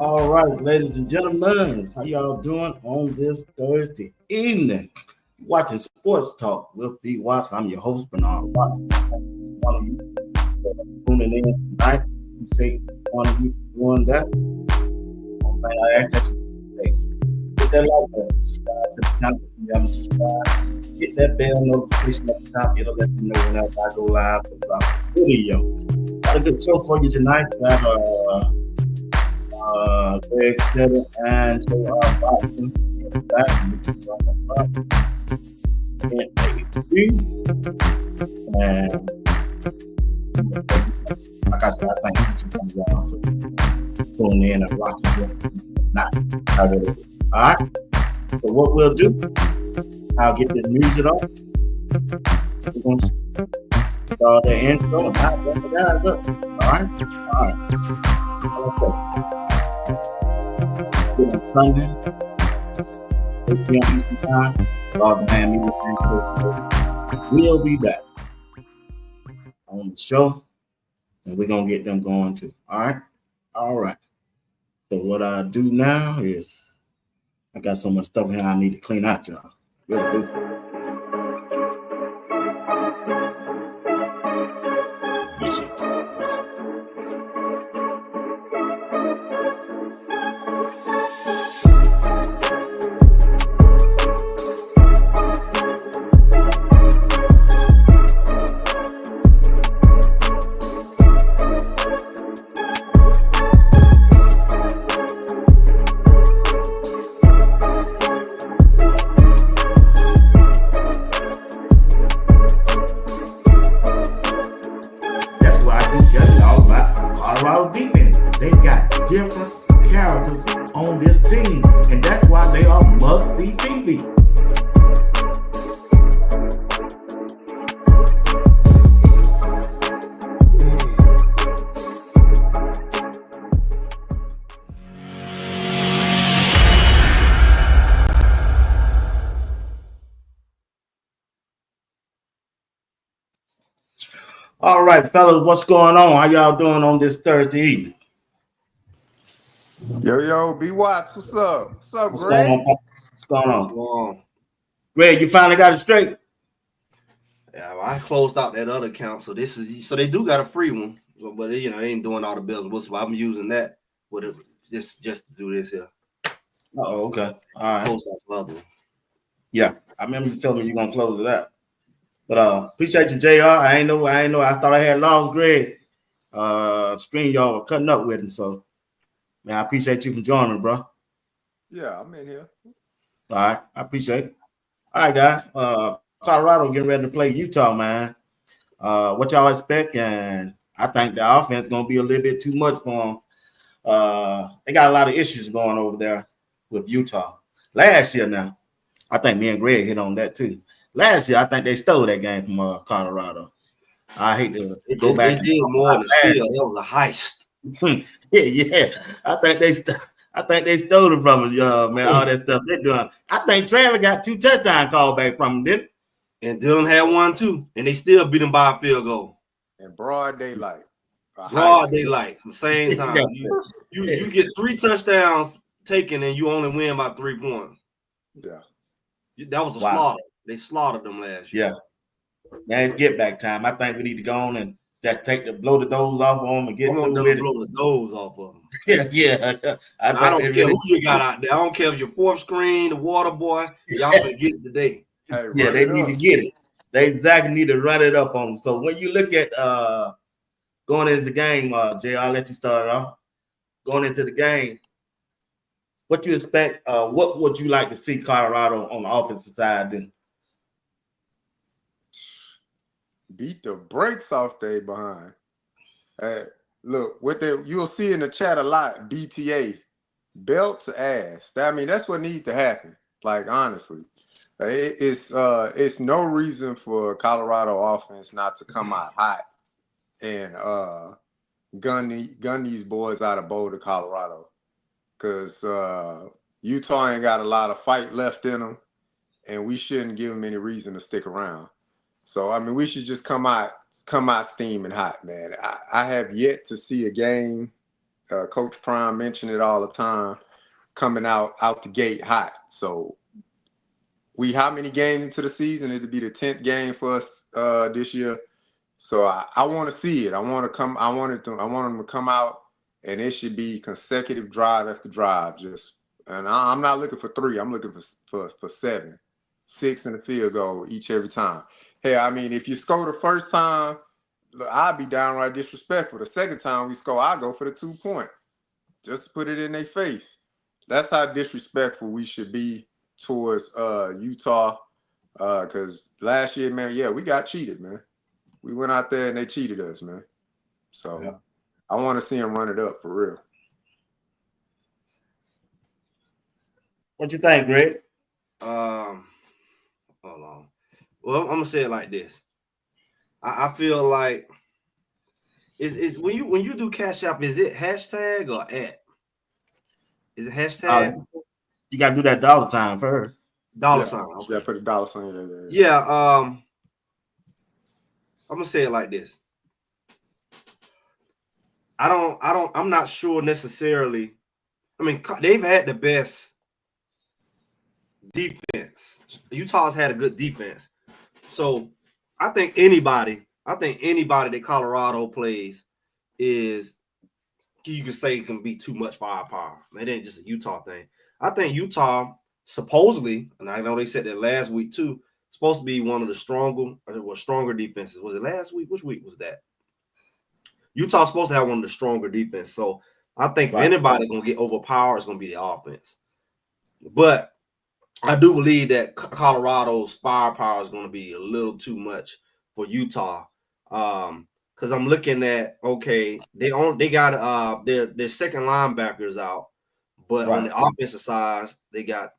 All right, ladies and gentlemen, how y'all doing on this Thursday evening? Watching Sports Talk with B. Watts. I'm your host, Bernard Watts. One of you tuning in tonight. Appreciate one of you doing that. I ask that you hit that like button, subscribe to the channel if you haven't subscribed. Hit that bell notification at the top. It'll let you know whenever I go live or drop a video. Got a good show for you tonight. Greg Stetter and J.R. Boston back and like I said, I thank you for tuning in and rocking with not how it is. All right. So what we'll do, I'll get this music off. We're going to start the intro and I'll get the guys up. All right. Okay. On Sunday, 8 p.m. Eastern Time. Log Man Media. We'll be back on the show, and we're gonna get them going too. All right. So what I do now is I got so much stuff here I need to clean out, y'all. Really do. Visit. All right, fellas, what's going on? How y'all doing on this Thursday evening? Yo, B. Watts, what's up? What's up, What's Greg? What's going on? Greg, you finally got it straight? Yeah, well, I closed out that other account, so they do got a free one, but they ain't doing all the bells and whistles. I'm using that with it just to do this here. Oh, okay. All right. Close out the other one. Yeah, I remember you telling me you're gonna close it out. But appreciate you, JR. I ain't know. I thought I had lost Greg. Screen y'all were cutting up with him. So, man, I appreciate you for joining, bro. Yeah, I'm in here. All right, I appreciate it. All right, guys. Colorado getting ready to play Utah, man. What y'all expect? And I think the offense is gonna be a little bit too much for them. They got a lot of issues going over there with Utah. Last year, now, I think me and Greg hit on that too. Last year, I think they stole that game from Colorado. I hate to go back. They did more than steal. That was a heist. yeah. I think they stole it from us, man. All that stuff they're doing. I think Travis got 2 touchdown call back from him, didn't he? And Dylan had 1 too, and they still beat him by a field goal. In broad daylight. Broad daylight, same time. You get 3 touchdowns taken, and you only win by 3 points. Yeah, that was a slaughter. They slaughtered them last year. Yeah, man, it's get back time. I think we need to go on and just blow the doors off of them and get through with it. Blow the doors off of them. yeah. I don't care who you got out there. I don't care if you're fourth screen, the water boy. Y'all gonna get it today. Hey, they need to get it. They exactly need to run it up on them. So when you look at going into the game, Jay, I'll let you start it off. Going into the game, what you expect? What would you like to see Colorado on the offensive side do? Beat the brakes off they behind. Look, you'll see in the chat a lot. BTA, belt to ass. I mean, that's what needs to happen. Like honestly, it's no reason for Colorado offense not to come out hot and gun these boys out of Boulder, Colorado, because Utah ain't got a lot of fight left in them, and we shouldn't give them any reason to stick around. So I mean, we should just come out steaming hot, man. I have yet to see a game. Coach Prime mentioned it all the time, coming out the gate hot. So how many games into the season? It'll be the 10th game for us this year. So I want to see it. I want them to come out, and it should be consecutive drive after drive. And I'm not looking for 3. I'm looking for 7, 6 in the field goal every time. Hey, I mean, if you score the first time, I'd be downright disrespectful. The second time we score, I go for the 2-point. Just to put it in their face. That's how disrespectful we should be towards Utah. Because last year, man, yeah, we got cheated, man. We went out there and they cheated us, man. So yeah. I want to see them run it up for real. What you think, Greg? Hold on. Well, I'm gonna say it like this. I feel like is when you do Cash App, is it hashtag or at? Is it hashtag? You gotta do that $sign first. $sign. Okay. Yeah, for the $sign. Yeah. I'm gonna say it like this. I'm not sure necessarily. I mean, they've had the best defense. Utah's had a good defense. So I think anybody that Colorado plays is, you could say, can be too much firepower. It ain't just a Utah thing. I think Utah supposedly, and I know they said that last week too, supposed to be one of the stronger defenses. Was it last week? Which week was that? Utah's supposed to have one of the stronger defenses. So I think if anybody gonna get overpowered, it's gonna be the offense. But I do believe that Colorado's firepower is going to be a little too much for Utah, because I'm looking at, okay, they got their second linebackers out, but on the offensive side, they got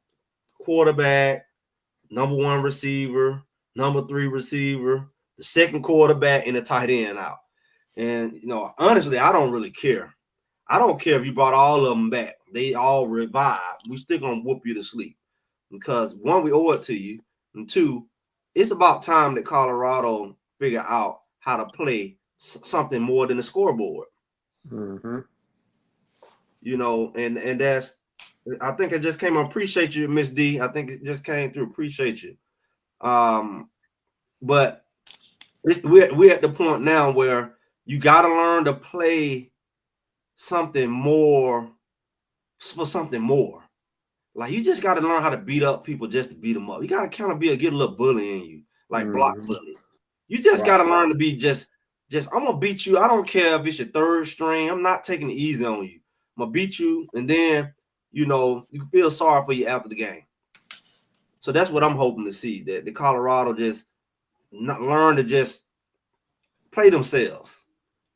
quarterback, number 1 receiver, number 3 receiver, the second quarterback, and the tight end out. And honestly, I don't really care. I don't care if you brought all of them back; they all revived. We still gonna whoop you to sleep. Because 1, we owe it to you, and 2, it's about time that Colorado figure out how to play something more than the scoreboard. Mm-hmm. And that's, I think it just came on. Appreciate you, Miss D. I think it just came through. Appreciate you. But we're at the point now where you got to learn to play something more for something more. Like, you just got to learn how to beat up people just to beat them up. You got to kind of get a little bully in you, like block bully. You just got to learn to be just I'm going to beat you. I don't care if it's your 3rd string. I'm not taking it easy on you. I'm going to beat you, and then, you feel sorry for you after the game. So that's what I'm hoping to see, that the Colorado just learn to just play themselves.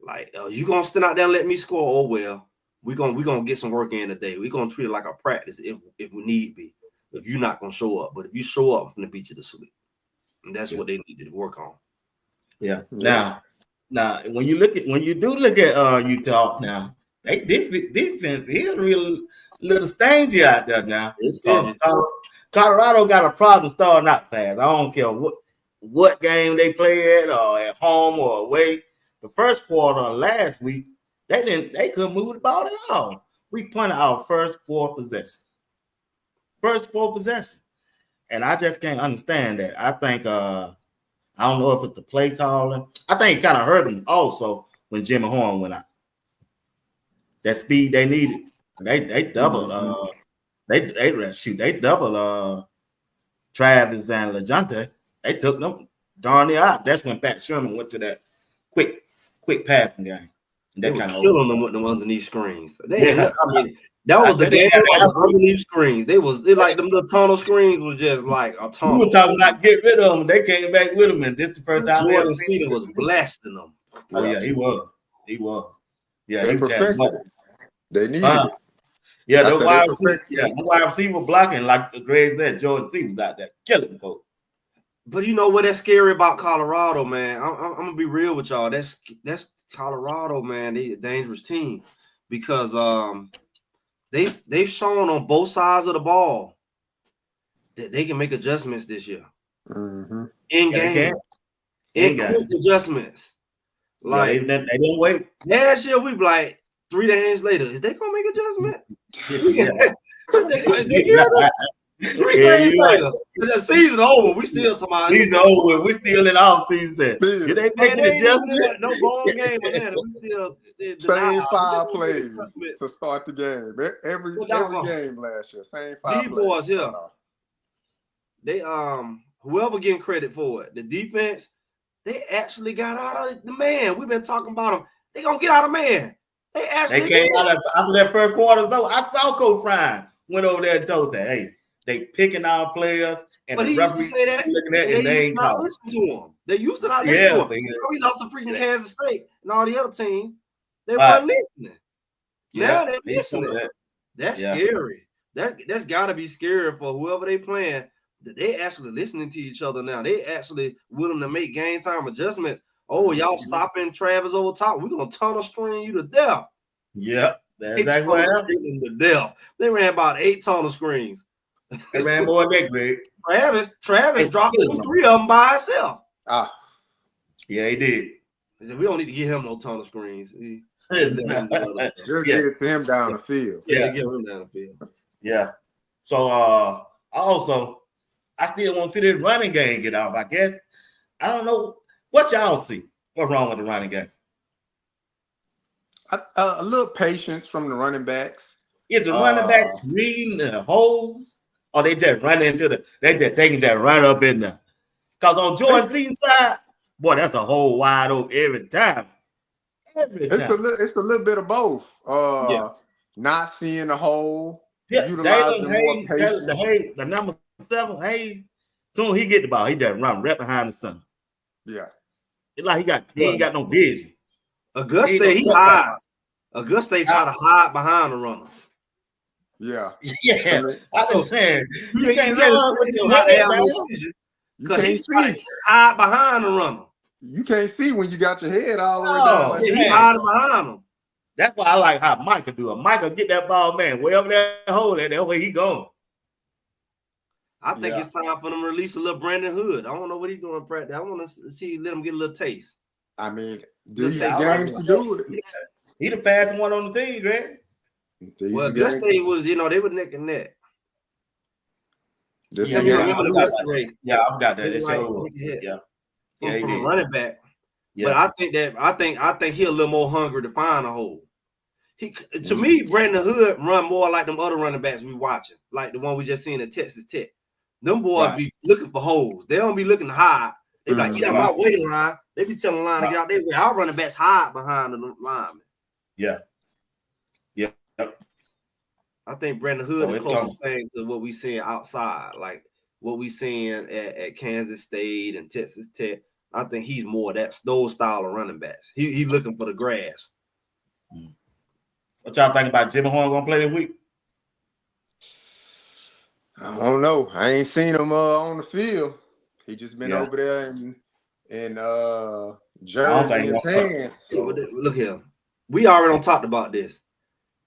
Like, you going to stand out there and let me score? Oh, well. We're gonna get some work in today. We're gonna treat it like a practice if we need be. If you're not gonna show up, but if you show up, I'm gonna beat you to sleep. And that's what they need to work on. Yeah. Now when you do look at Utah now, they defense is real little stingy out there now. Colorado got a problem starting out fast. I don't care what game they play at, or at home or away. The first quarter of last week, they couldn't move the ball at all. We punted our first 4 possessions. And I just can't understand that. I think I don't know if it's the play calling. I think it kind of hurt them also when Jimmy Horn went out. That speed they needed. They doubled they doubled Travis and LeJohntay. They took them darn near out. That's when Pat Sherman went to that quick passing game. They were killing them with them underneath screens. I mean, that was the game of the underneath screens. They like them little tunnel screens was just like a tunnel. We were talking about get rid of them. They came back with them, and this is the first time Jordan Seaton was blasting them. Oh yeah, he was. Yeah, they perfected it. They needed it. Yeah, the wide receiver blocking, like Greg said, Jordan Seaton was out there killing coach. But you know what? That's scary about Colorado, man. I'm gonna be real with y'all. That's Colorado, man. They a dangerous team because they've shown on both sides of the ball that they can make adjustments this year. Mm-hmm. In game, in quick adjustments. Like they didn't wait. Last year, we be like 3 days later, is they gonna make adjustment? They 3 days later, the season over. We still season over. We still in off season. Did they make an adjustment? No ball game, man. We still same 5 plays to start the game. Every game last year, same 5 these plays. Boys here, they whoever getting credit for it, the defense, they actually got out of the man. We've been talking about them. They gonna get out of man. They came out after that first quarter. Though I saw Coach Prime went over there and told that, hey, they picking our players, and but the referee looking at and they ain't not listen to him. They used to not listen to him. We lost to freaking Kansas State and all the other teams. They weren't listening. Now they're listening. That's scary. That's got to be scary for whoever they playing. That they actually listening to each other now. They actually willing to make game time adjustments. Oh, y'all stopping Travis over top. We're gonna tunnel screen you to death. Yep, that's exactly what happened. To death. They ran about 8 tunnel screens. They ran more than that, Greg. Travis dropped 2-3 of them by himself. Yeah, he did. He said we don't need to give him no tunnel screens. Just get it to him down the field. Yeah, get him down the field. Yeah. So I still want to see this running game get off. I guess I don't know what y'all see. What's wrong with the running game? A little patience from the running backs. Is the running back reading the holes, or they just running they just taking that run up in there? Because on Jordan Seaton's side, boy, that's a hole wide open every time. It's a little bit of both. Not seeing the hole, utilizing more patience. The number 7, Hayes, soon he get the ball, he just run right behind the center. Yeah. It's like he ain't got no vision. Auguste, he hide. Auguste try to hide behind the runner. Yeah. I was saying you can't run with your vision because he's trying to hide behind the runner. You can't see when you got your head all the way down. He's hiding behind him. That's why I like how Micah do it. Micah get that ball, man, wherever that hole at, that way he going. I think it's time for them to release a little Brandon Hood. I don't know what he's doing in practice. I want to see let him get a little taste. I mean, these games to do it. He the fastest one on the team, Greg. Well, Auguste was, they were neck and neck. Yeah, I forgot that. From a running back. Yeah. But I think he's a little more hungry to find a hole. To me, Brandon Hood run more like them other running backs we watching, like the one we just seen at Texas Tech. Them boys be looking for holes. They don't be looking to hide. They be like, get out my waiting line. They be telling the line to get out their way. Our running backs hide behind the lineman. Yeah. I think Brandon Hood is the closest thing to what we seeing outside, like what we seeing at Kansas State and Texas Tech. I think he's more those style of running backs. He's looking for the grass. What y'all think about Jimmy Horn gonna play this week? I don't know. I ain't seen him on the field. He just been over there in jersey and pants. So. Look here. We already talked about this.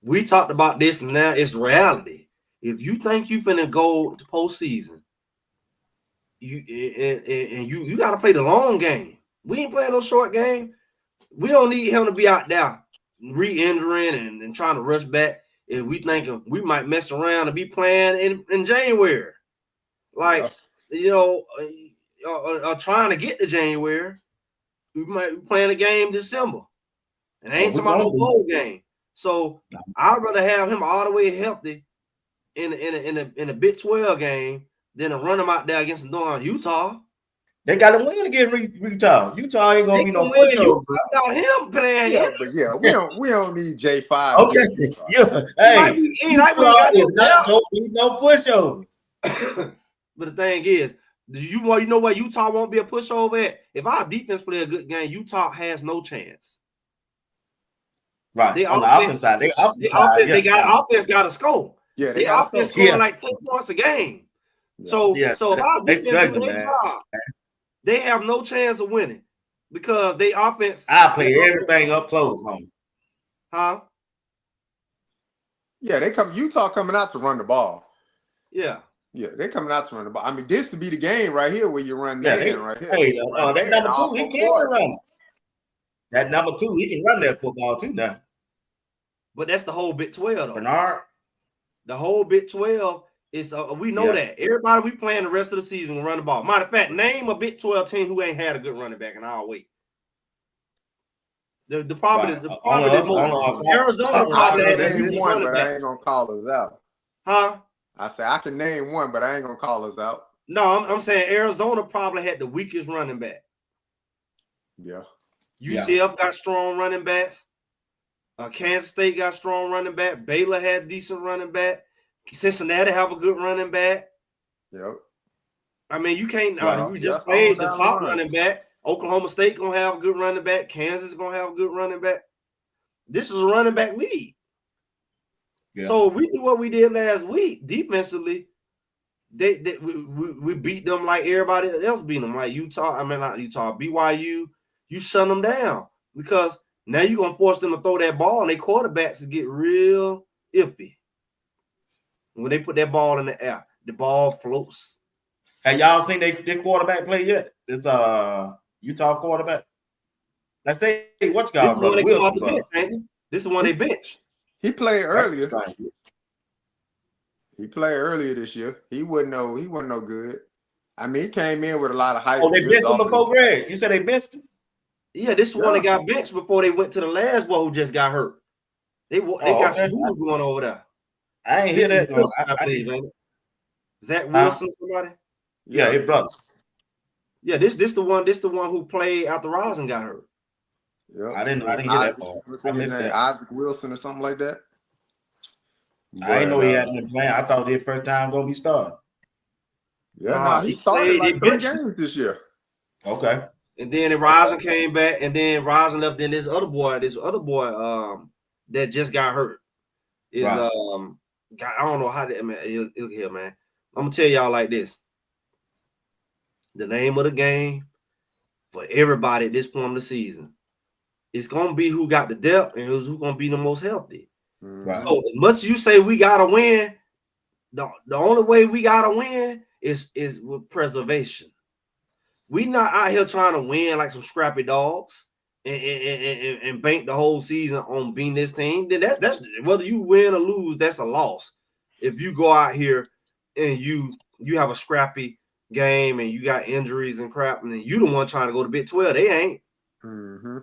We talked about this, and now it's reality. If you think you finna go to postseason, you got to play the long game. We ain't playing no short game. We don't need him to be out there re-injuring and trying to rush back. If we think we might mess around and be playing in January, trying to get to January, we might be playing a game December, and ain't talking about no bowl game. So I'd rather have him all the way healthy in a Big 12 game than to run him out there against Utah. They got to win against Utah. Utah ain't gonna be no pushover. Without him playing. Yeah, but yeah, we don't need J5. Okay, yeah. Hey, Utah is not gonna be no pushover. But the thing is, you know where Utah won't be a pushover at? If our defense play a good game, Utah has no chance. Right. They on the offense side, they got offense got to score. Yeah, they offense scoring like 10 points a game. Yeah. So if our defense do their job, they have no chance of winning because they offense. I play everything up close on them. Huh? Yeah, Utah coming out to run the ball. Yeah. Yeah, they're coming out to run the ball. I mean, this to be the game right here where you run right here. Hey, that number 2, he can run. That number 2, he can run that football too now. But that's the whole Big 12, though. Bernard. The whole Big 12 is we know that. Everybody we playing the rest of the season will run the ball. Matter of fact, name a Big 12 team who ain't had a good running back in our wait. The problem is Arizona probably had one, but I ain't gonna call us out. Huh? I say I can name one, but I ain't gonna call us out. No, I'm saying Arizona probably had the weakest running back. Yeah. UCF got strong running backs. Kansas State got strong running back. Baylor had decent running back. Cincinnati have a good running back. Yep. I mean, you can't. We just played the top running back. Oklahoma State gonna have a good running back. Kansas gonna have a good running back. This is a running back league. Yeah. So if we do what we did last week defensively, we beat them like everybody else beat them, like Utah. I mean, not Utah, BYU. You shut them down because now you're gonna force them to throw that ball, and their quarterbacks get real iffy. When they put that ball in the air, the ball floats. Hey, y'all think their quarterback play yet? It's Utah quarterback. Let's say what you got. This is one they come off the bench, Andy. This is one they bench. He played earlier. He played earlier this year. He wasn't no good. I mean, he came in with a lot of hype. Oh, they benched him before Greg. You said they benched him? Yeah, this one they got benched before they went to the last one who just got hurt. They got some voodoo going over there. I ain't hear that. Wilson, I believe, ain't it? Zach Wilson, somebody? Yeah, his brother. Yeah, this the one who played after Rosen got hurt. Yeah, I didn't hear that part. I missed that. Isaac Wilson or something like that. I didn't know he had been playing. I thought his first time gonna be starting. Yeah, he started like 3 games this year. Okay. And then Rosen came back, and then Rosen left. Then this other boy, that just got hurt is I don't know how that man. Look here, man. I'm gonna tell y'all like this. The name of the game for everybody at this point of the season, it's gonna be who got the depth and who's gonna be the most healthy. Right. So as much as you say we gotta win, the only way we gotta win is with preservation. We not out here trying to win like some scrappy dogs and bank the whole season on beating this team. Then that's whether you win or lose, that's a loss. If you go out here and you have a scrappy game and you got injuries and crap, and then you the one trying to go to Big 12, they ain't. Mm-hmm.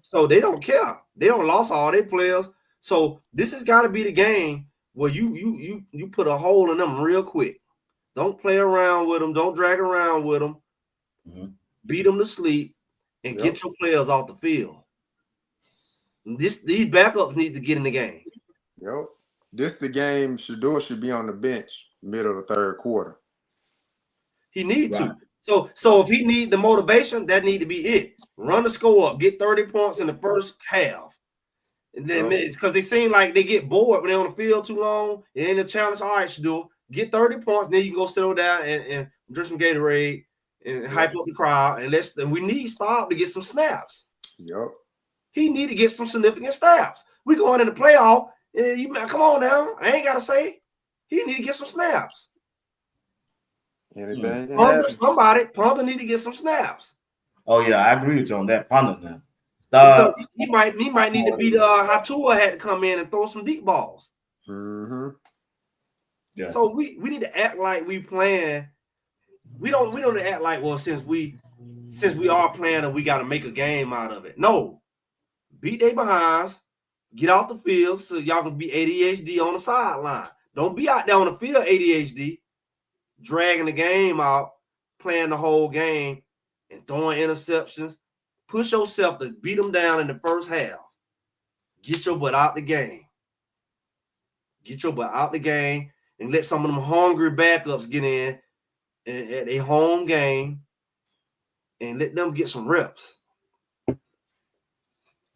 So they don't care. They don't lost all their players. So this has got to be the game where you put a hole in them real quick. Don't play around with them. Don't drag around with them. Mm-hmm. Beat them to sleep and get your players off the field. These backups need to get in the game. Yep. The game Shedeur should be on the bench middle of the third quarter. He need to. So if he need the motivation, that need to be it. Run the score up, get 30 points in the first half. And then because they seem like they get bored when they're on the field too long. It ain't a challenge. All right, Shedeur, get 30 points, then you can go settle down and drink some Gatorade and hype up the crowd. And we need Staub to get some snaps. Yep. He need to get some significant snaps. We going in the playoff. Come on now. I ain't gotta say. He need to get some snaps. Anything Ponder need to get some snaps. Oh yeah, I agree with you on that. Ponder now. Because he might need to be Hatua had to come in and throw some deep balls. Mm-hmm. Yeah. So we need to act like we playing. We don't act like, well, since we are playing and we got to make a game out of it. No, beat they behinds, get off the field so y'all can be ADHD on the sideline. Don't be out there on the field ADHD, dragging the game out, playing the whole game, and throwing interceptions. Push yourself to beat them down in the first half. Get your butt out the game. Get your butt out the game and let some of them hungry backups get in at a home game and let them get some reps.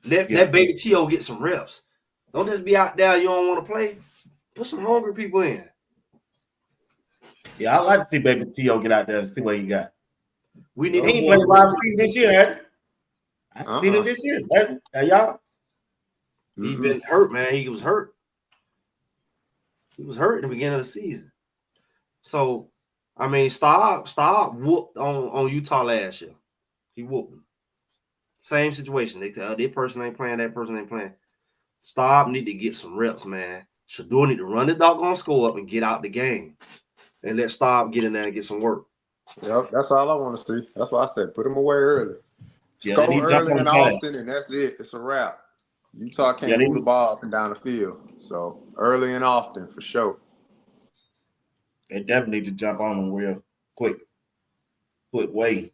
Let baby T.O. get some reps. Don't just be out there, you don't want to play. Put some hungry people in. Yeah, I like to see baby T.O. get out there and see what he got. We need he ain't played wide receiver this year, had I seen it this year. Y'all? He been hurt, man. He was hurt. He was hurt in the beginning of the season. So, I mean, Staub whooped on Utah last year. He whooped him. Same situation. That person ain't playing, that person ain't playing. Staub need to get some reps, man. Shador need to run the doggone score up and get out the game. And let Staub get in there and get some work. Yep, that's all I want to see. That's why I said put him away early. Yeah, Score early and often, and that's it. It's a wrap. Utah can't move the ball up and down the field. So early and often for sure. They definitely need to jump on them real quick way.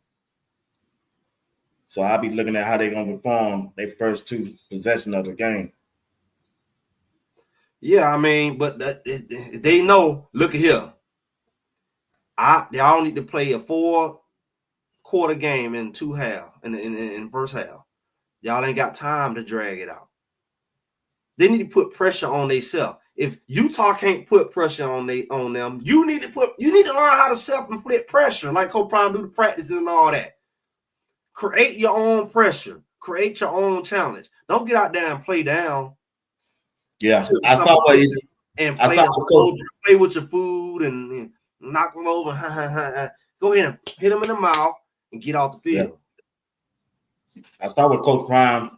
So I'll be looking at how they're going to perform their first 2 possessions of the game. Yeah, I mean, but they know, look at here. Y'all need to play a 4-quarter game in 2 halves, in first half. Y'all ain't got time to drag it out. They need to put pressure on themselves. If Utah can't put pressure on them, you need to learn how to self-inflict pressure, like Coach Prime do the practices and all that. Create your own pressure. Create your own challenge. Don't get out there and play down. Yeah, I saw what he and play with your food and knock them over. Go ahead and hit them in the mouth and get off the field. Yeah. I saw what Coach Prime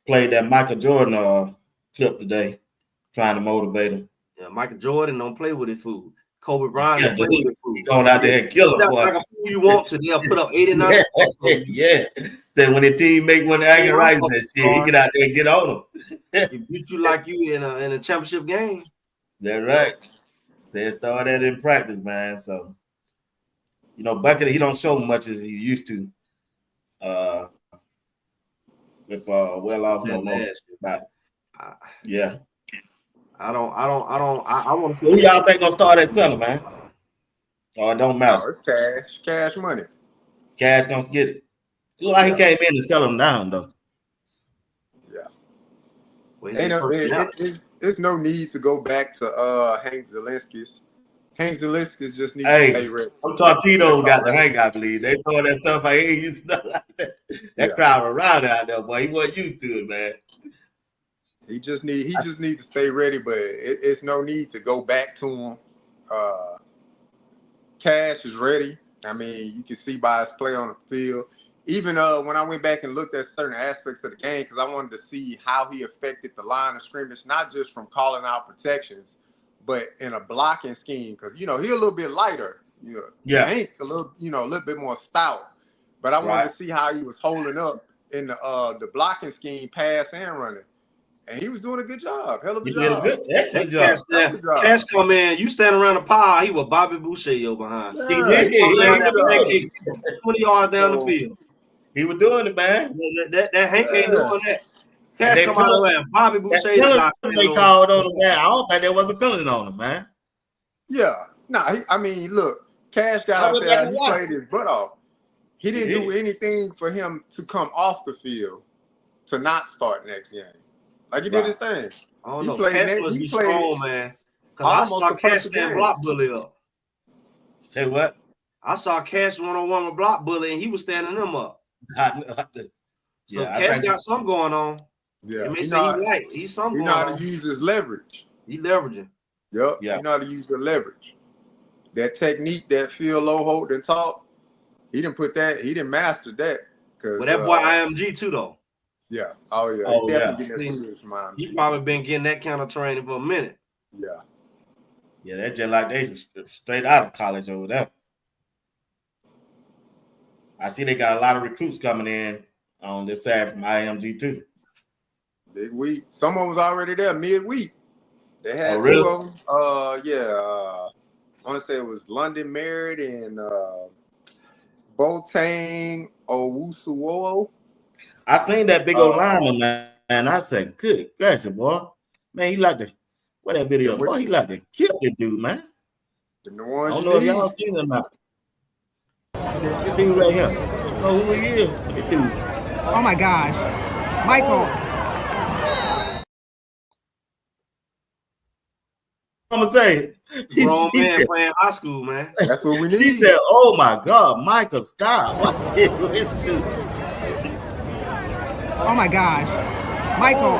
played that Michael Jordan clip today, trying to motivate him. Yeah, Michael Jordan don't play with his food. Kobe Bryant don't play with his food. Going out there and kill him. Like a fool you want to, they'll put up 89. Yeah. Then when the team make one acting right, he get out there and get on them. He beat you like you in a championship game. That's right. Said start that in practice, man. So, Bucket, he don't show much as he used to. With well off no more. Yeah. I want to. Who y'all think gonna start at center, man? Or it don't matter. It's cash money. Cash gonna get it. Look like he came in and sell him down though. Yeah. There's no need to go back to Hank Zielinski's. Hank Zielinski's just needs to stay ready. I'm talking Tito got the Hank, I believe. They throwing that stuff like he ain't used to like that. That crowd around out there, boy. He wasn't used to it, man. He just needs to stay ready, but it's no need to go back to him. Cash is ready. I mean, you can see by his play on the field. Even when I went back and looked at certain aspects of the game, because I wanted to see how he affected the line of scrimmage, not just from calling out protections, but in a blocking scheme. Because he's a little bit lighter. Hank a little bit more stout. But I wanted to see how he was holding up in the blocking scheme, pass and running. And he was doing a good job. Hell of a job. Excellent job. Cash come in. You stand around the pile. He was Bobby Boucher behind. He did. 20 yards down the field. He was doing it, man. That Hank ain't doing that. Cash come out of there. Bobby Boucher. They called on him, man. I don't think there was a penalty on him, man. Yeah. Look, Cash got out there. He played his butt off. He didn't do anything for him to come off the field to not start next game. Like he did his thing. I don't know. Cash must be strong, man. Because I saw Cash stand block bully up. Say what? I saw Cash 1-on-1 with block bully, and he was standing them up. So Cash got something going on. Yeah, he's something. He know how to use his leverage. He leveraging. Yep. Yeah. He know how to use the leverage. That technique, that feel low, hold, and talk. He didn't master that. But that boy IMG too, though. Yeah. Oh yeah. He definitely getting that from IMG. He probably been getting that kind of training for a minute. Yeah. Yeah, that's just like they straight out of college over there. I see they got a lot of recruits coming in on this side from IMG too. Big week. Someone was already there midweek. They had really? 2 of them. I want to say it was London Merritt and Boateng Owusu-Woro. I seen that big old lineman, man, and I said, good gracious, boy. Man, he like to, what that video, boy, he like to kill the dude, man. The I don't know if y'all seen him or not. This dude right here. I don't know who he is. Look at dude. Oh my gosh. Michael. I'm gonna say, Grown man playing high school, man. That's what we need. She said, "Oh my God, Michael, stop! What did we do?" Oh my gosh, Michael.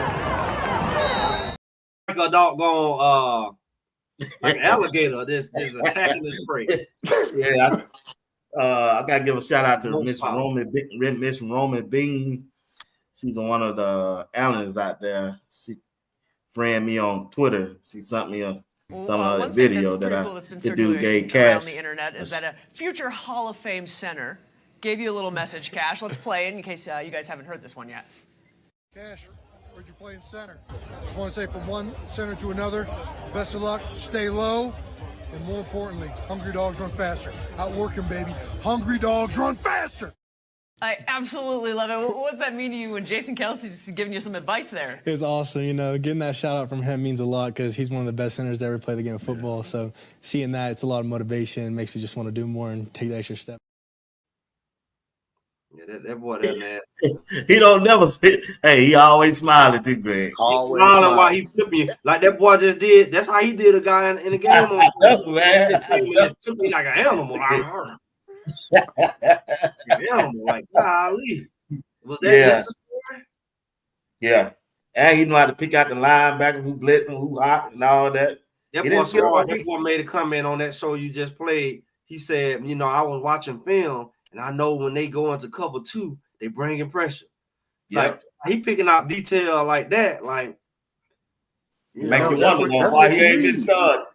Like a doggone like an alligator. This attacking his prey. Yeah, I gotta give a shout out to Miss Roman Bean. She's one of the analysts out there. She friended me on Twitter. She sent me some of the video that the dude gave Cash on the internet is that a future Hall of Fame center gave you a little message, Cash. Let's play it in case you guys haven't heard this one yet. Cash, where'd you play in center? Just want to say from one center to another, best of luck, stay low, and more importantly, hungry dogs run faster. Outwork 'em, baby. Hungry dogs run faster. I absolutely love it. What does that mean to you when Jason Kelce is giving you some advice there? It was awesome. You know, getting that shout out from him means a lot because he's one of the best centers to ever play the game of football. So seeing that, it's a lot of motivation. Makes you just want to do more and take the extra step. Yeah, that boy, that man. He don't never say, hey, he always smiling too, Greg. He's smiling while he flipping you. Like that boy just did. That's how he did a guy in the game. Man. He took me like an animal. Like, golly. Was that necessary? Yeah. And he know how to pick out the linebacker who blitzing, who hot, and all that. That boy made a comment on that show you just played. He said, you know, I was watching film, and I know when they go into cover 2, they bring in pressure. Like, he picking out detail like that, like, make you wonder why he ain't been done.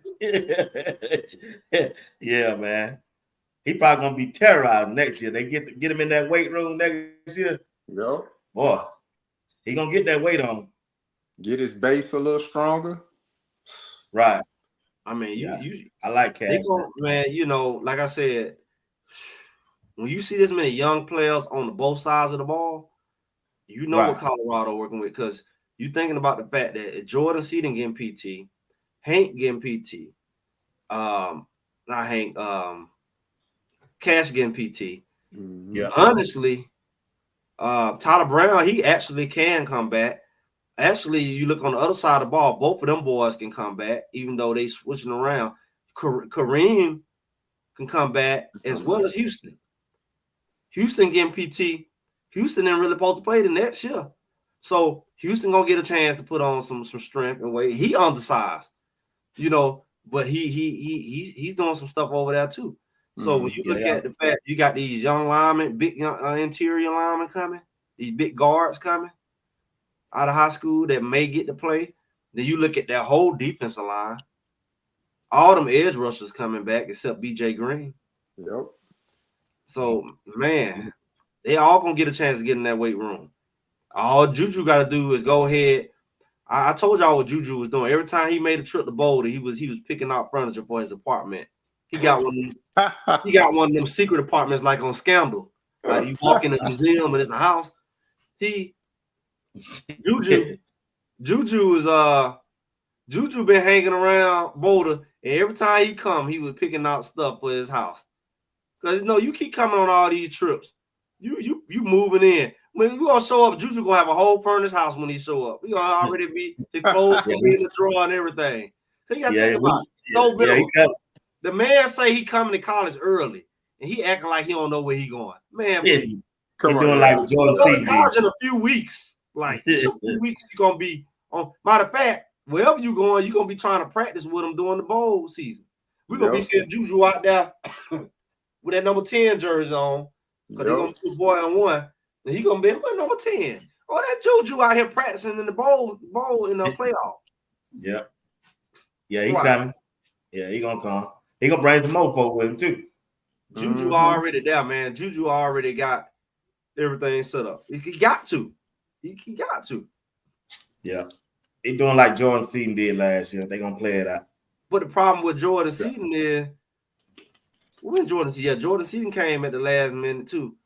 Yeah, man. He probably gonna be terrorized next year. They get him in that weight room next year. Yep. Boy, he gonna get that weight on. Get his base a little stronger. Right. I mean, I like Cash. Man, you know, like I said, when you see this many young players on both sides of the ball, you know what Colorado working with, because you're thinking about the fact that Jordan Seaton getting PT, Hank getting PT, not Hank, Cash getting PT. Mm-hmm. Yeah. Honestly, Tyler Brown, he actually can come back. Actually, you look on the other side of the ball, both of them boys can come back, even though they switching around. Kareem can come back as well as Houston. Houston getting PT. Houston ain't really supposed to play the next year. So Houston gonna get a chance to put on some strength and weight. He undersized, you know, but he's doing some stuff over there too. So when you look at the fact you got these young linemen, big interior linemen coming, these big guards coming out of high school that may get to play, then you look at that whole defensive line. All them edge rushers coming back except BJ Green. Yep. So, man, they all gonna get a chance to get in that weight room. All Juju got to do is go ahead. I told y'all what Juju was doing. Every time he made a trip to Boulder, he was picking out furniture for his apartment. He got one. He got one of them secret apartments like on Scandal. Like you walk in a museum and it's a house. Juju been hanging around Boulder, and every time he come, he was picking out stuff for his house. Because you keep coming on all these trips. You moving in. When we gonna show up, Juju gonna have a whole furnished house when he show up. We gonna already be his clothes in the drawer and everything. So you gotta think about it. The man say he coming to college early, and he acting like he don't know where he going. Man, he doing like Jordan Seaton. College in a few weeks. Like a few weeks, you're gonna be on. Matter of fact, wherever you going, you're gonna be trying to practice with him during the bowl season. We're gonna be seeing Juju out there with that number 10 jersey on, because he's gonna put boy on one, and he gonna be what number 10. Oh, that Juju out here practicing in the bowl in the playoff. Yeah, he coming. Yeah, he gonna come. He gonna bring some mofo with him too. Juju already there, man. Juju already got everything set up. He got to. He got to. Yeah. He doing like Jordan Seaton did last year. They gonna play it out. But the problem with Jordan Seaton is When Jordan Season? Yeah, Jordan Season came at the last minute too.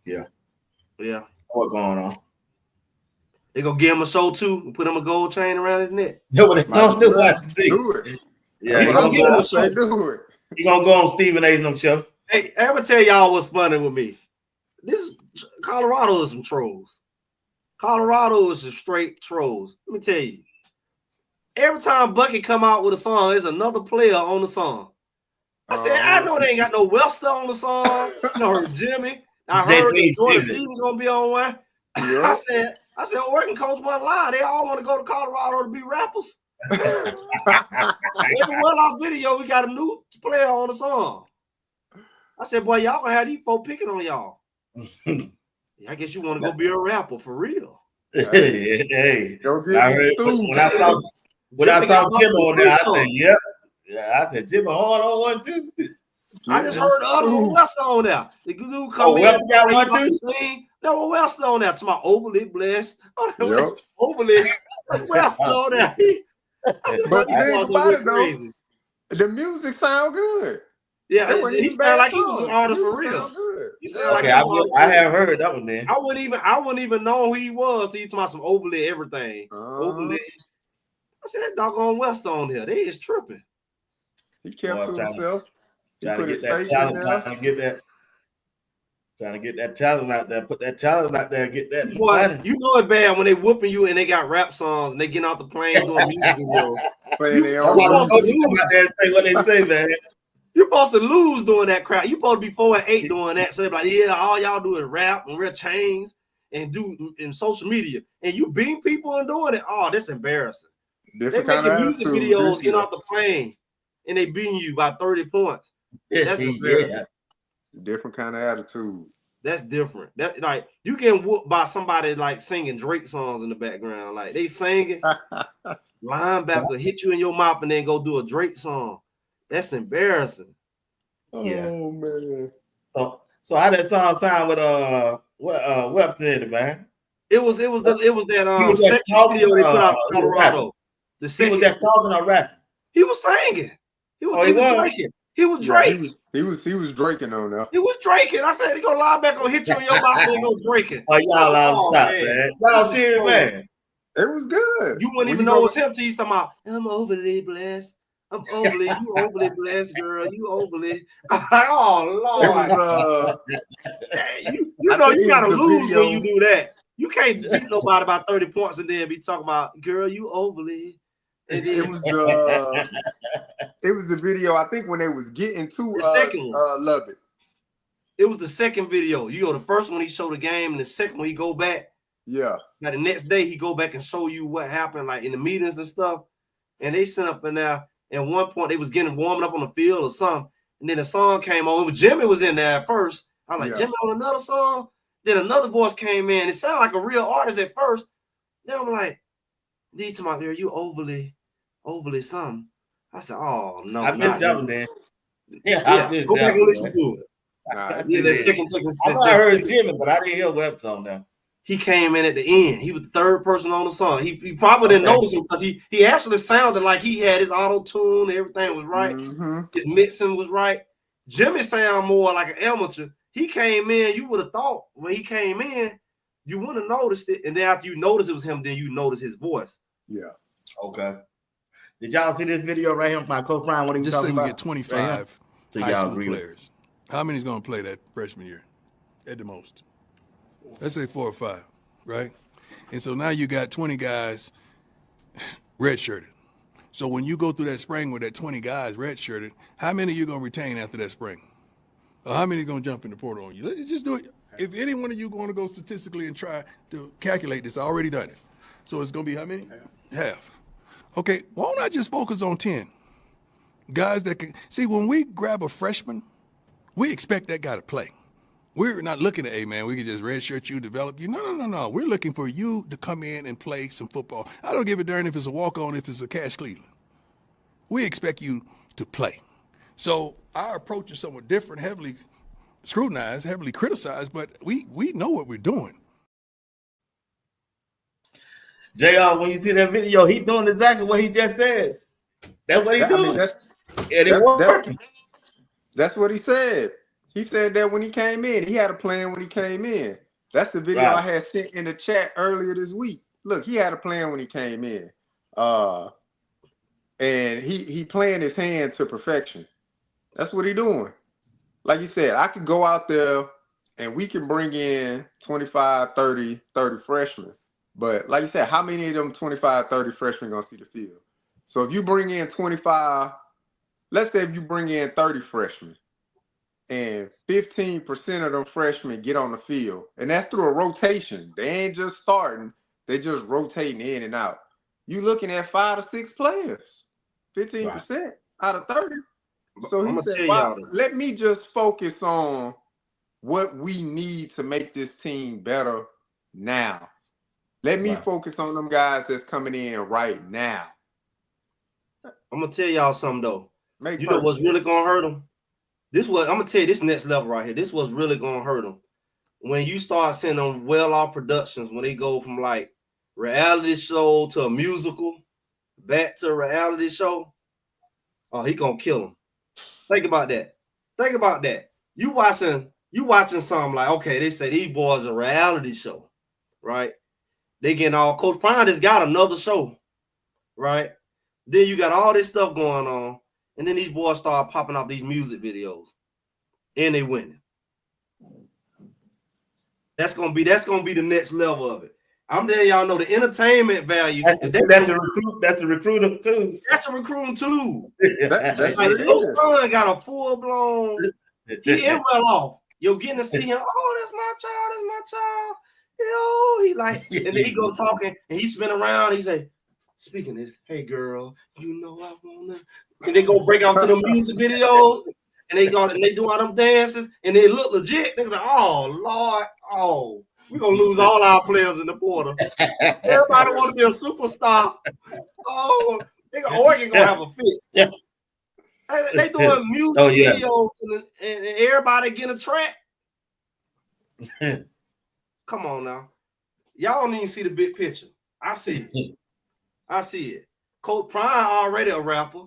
Yeah. What's going on? They gonna give him a show too and put him a gold chain around his neck. No, they don't do that. Do it. Yeah, That's he what gonna I'm go. saying. Do it. He gonna go on Stephen A's show. Hey, I'm gonna tell y'all what's funny with me. This Colorado is some trolls. Colorado is some straight trolls. Let me tell you. Every time Bucky come out with a song, there's another player on the song. I said, I know they ain't got no Webster on the song. I heard Jimmy. I heard that Jordan Season's gonna be on one. Yep. I said, Oregon coach one lie. They all want to go to Colorado to be rappers. Every well-off video, we got a new player on the song. I said, boy, y'all gonna have these folk picking on y'all. I guess you want to go be a rapper for real. Hey, Don't get I heard when I saw Jim on there, I said, yep. Yeah, I said Jim hard on one too. I just heard the other one Webster on there. The dude come in. Webster got one too. There was Webster on there. To my overly blessed. Yep. Overly Webster on there. But think about it though. The music sound good. Yeah, he sounded like he was an artist for real. He sounded like I have heard that one, man. I wouldn't even know who he was. He's talking about some overly everything. Overly. I said that doggone Webster on here. They is tripping. He kept to himself. Trying to get that talent, trying to get that talent out there. Put that talent out there. Get that. Boy, you know it bad when they whooping you and they got rap songs and they getting off the plane doing music videos. Say what they say, man. You're supposed to lose doing that crap. You're supposed to be 4-8 doing that. So they're like, yeah, all y'all do is rap and wear chains and do in social media. And you beat people and doing it. Oh, that's embarrassing. They making music videos, getting off the plane, and they beating you by 30 points. That's embarrassing. Different kind of attitude. That's different. That like you get whooped by somebody like singing Drake songs in the background. Like they singing, linebacker hit you in your mouth and then go do a Drake song. That's embarrassing. Oh man. So how that song sound with Webster in it, man? It was that second video they put out in Colorado. The second he was just talking or rapping. He was singing. He was drinking. He was Drake. He was draking on that. He was draking. I said he gonna lie back and hit you in your mouth and then go draking. Oh, y'all allowed to stop, man. Y'all serious, man. It was good. You wouldn't even know it was him till he's talking about, I'm overly blessed. I'm overly, you overly blessed, girl. You overly. I'm like, oh Lord. You know you gotta lose when you do that. You can't beat nobody by 30 points and then be talking about, girl, you overly. And then, it was the video, I think, when they was getting to the second one. Love It. It was the second video. You know, the first one he showed the game, and the second one he go back. Yeah. Now the next day he go back and show you what happened, like in the meetings and stuff. And they sent up in there. At one point they was getting warming up on the field or something. And then the song came on. Jimmy was in there at first. I was like, Jimmy on another song. Then another voice came in. It sounded like a real artist at first. Then I'm like, these to my girl, you overly something. I said, oh no. I missed that one, man. Yeah, go back and listen to it. That second I heard Jimmy, but I didn't hear Webster on that. He came in at the end. He was the third person on the song. He probably didn't notice him because he actually sounded like he had his auto tune. Everything was right. Mm-hmm. His mixing was right. Jimmy sound more like an amateur. He came in. You would have thought when he came in, you wouldn't have noticed it. And then after you notice it was him, then you notice his voice. Yeah. Okay. Did y'all see this video right here from my Coach Brian? What he was talking about? Just say we get 25 so high y'all school agree players. How many is going to play that freshman year at the most? Let's say 4 or 5, right? And so now you got 20 guys redshirted. So when you go through that spring with that 20 guys redshirted, how many are you going to retain after that spring? Or how many are going to jump in the portal on you? Let's just do it. If any one of you going to go statistically and try to calculate this, I already done it. So it's going to be how many? Half. Okay, why don't I just focus on 10? Guys that can, see, when we grab a freshman, we expect that guy to play. We're not looking at, hey, man, we can just redshirt you, develop you. No. We're looking for you to come in and play some football. I don't give a darn if it's a walk-on, if it's a Cash Cleveland. We expect you to play. So our approach is somewhat different, heavily scrutinized, heavily criticized, but we know what we're doing. JR, when you see that video, he doing exactly what he just said. That's what he doing. I mean, it working. That's what he said. He said that when he came in, he had a plan when he came in. That's the video I had sent in the chat earlier this week. Look, he had a plan when he came in. And he playing his hand to perfection. That's what he doing. Like you said, I could go out there and we can bring in 25, 30 freshmen. But like you said, how many of them 25, 30 freshmen going to see the field? So if you bring in 25, let's say if you bring in 30 freshmen and 15% of them freshmen get on the field, and that's through a rotation. They ain't just starting. They just rotating in and out. You looking at 5 to 6 players, 15% out of 30. So he said, let me just focus on what we need to make this team better now. Let me focus on them guys that's coming in right now. I'm gonna tell y'all something though. You know what's really gonna hurt them? I'm gonna tell you this next level right here. This was really gonna hurt them. When you start seeing them well-off productions, when they go from like reality show to a musical, back to a reality show, oh, he gonna kill them. Think about that. Think about that. You watching something like, okay, they say these boys a reality show, right? They getting all Coach Prime just got another show, right? Then you got all this stuff going on, and then these boys start popping off these music videos, and they winning. That's gonna be the next level of it. I'm letting y'all know the entertainment value. That's a recruiter too. That's a recruiting too. That's like Coach Prime got a full blown. He in well off. You're getting to see him. Oh, that's my child. That's my child. He like, and then he go talking, and he spin around. He say, speaking this, hey girl, you know I wanna. And they go break out to the music videos, and they do all them dances, and they look legit. They're like, oh Lord, we're gonna lose all our players in the portal. Everybody want to be a superstar. Oh, Oregon gonna have a fit. Yeah. They doing music videos and everybody getting a track. Come on now. Y'all don't even see the big picture. I see it. Coach Prime already a rapper.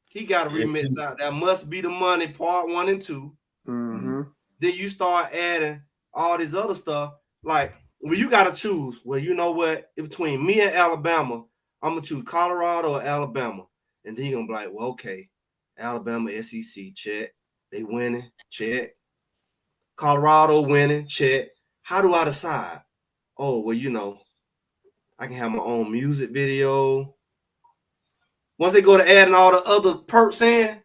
He got a remix out. That Must Be the Money Part 1 and 2. Mm-hmm. Then you start adding all this other stuff. Like, well, you got to choose. Well, you know what? Between me and Alabama, I'm going to choose Colorado or Alabama. And then you're going to be like, well, okay. Alabama, SEC, check. They winning, check. Colorado winning, check. How do I decide? Oh, well, you know, I can have my own music video. Once they go to adding all the other perks in,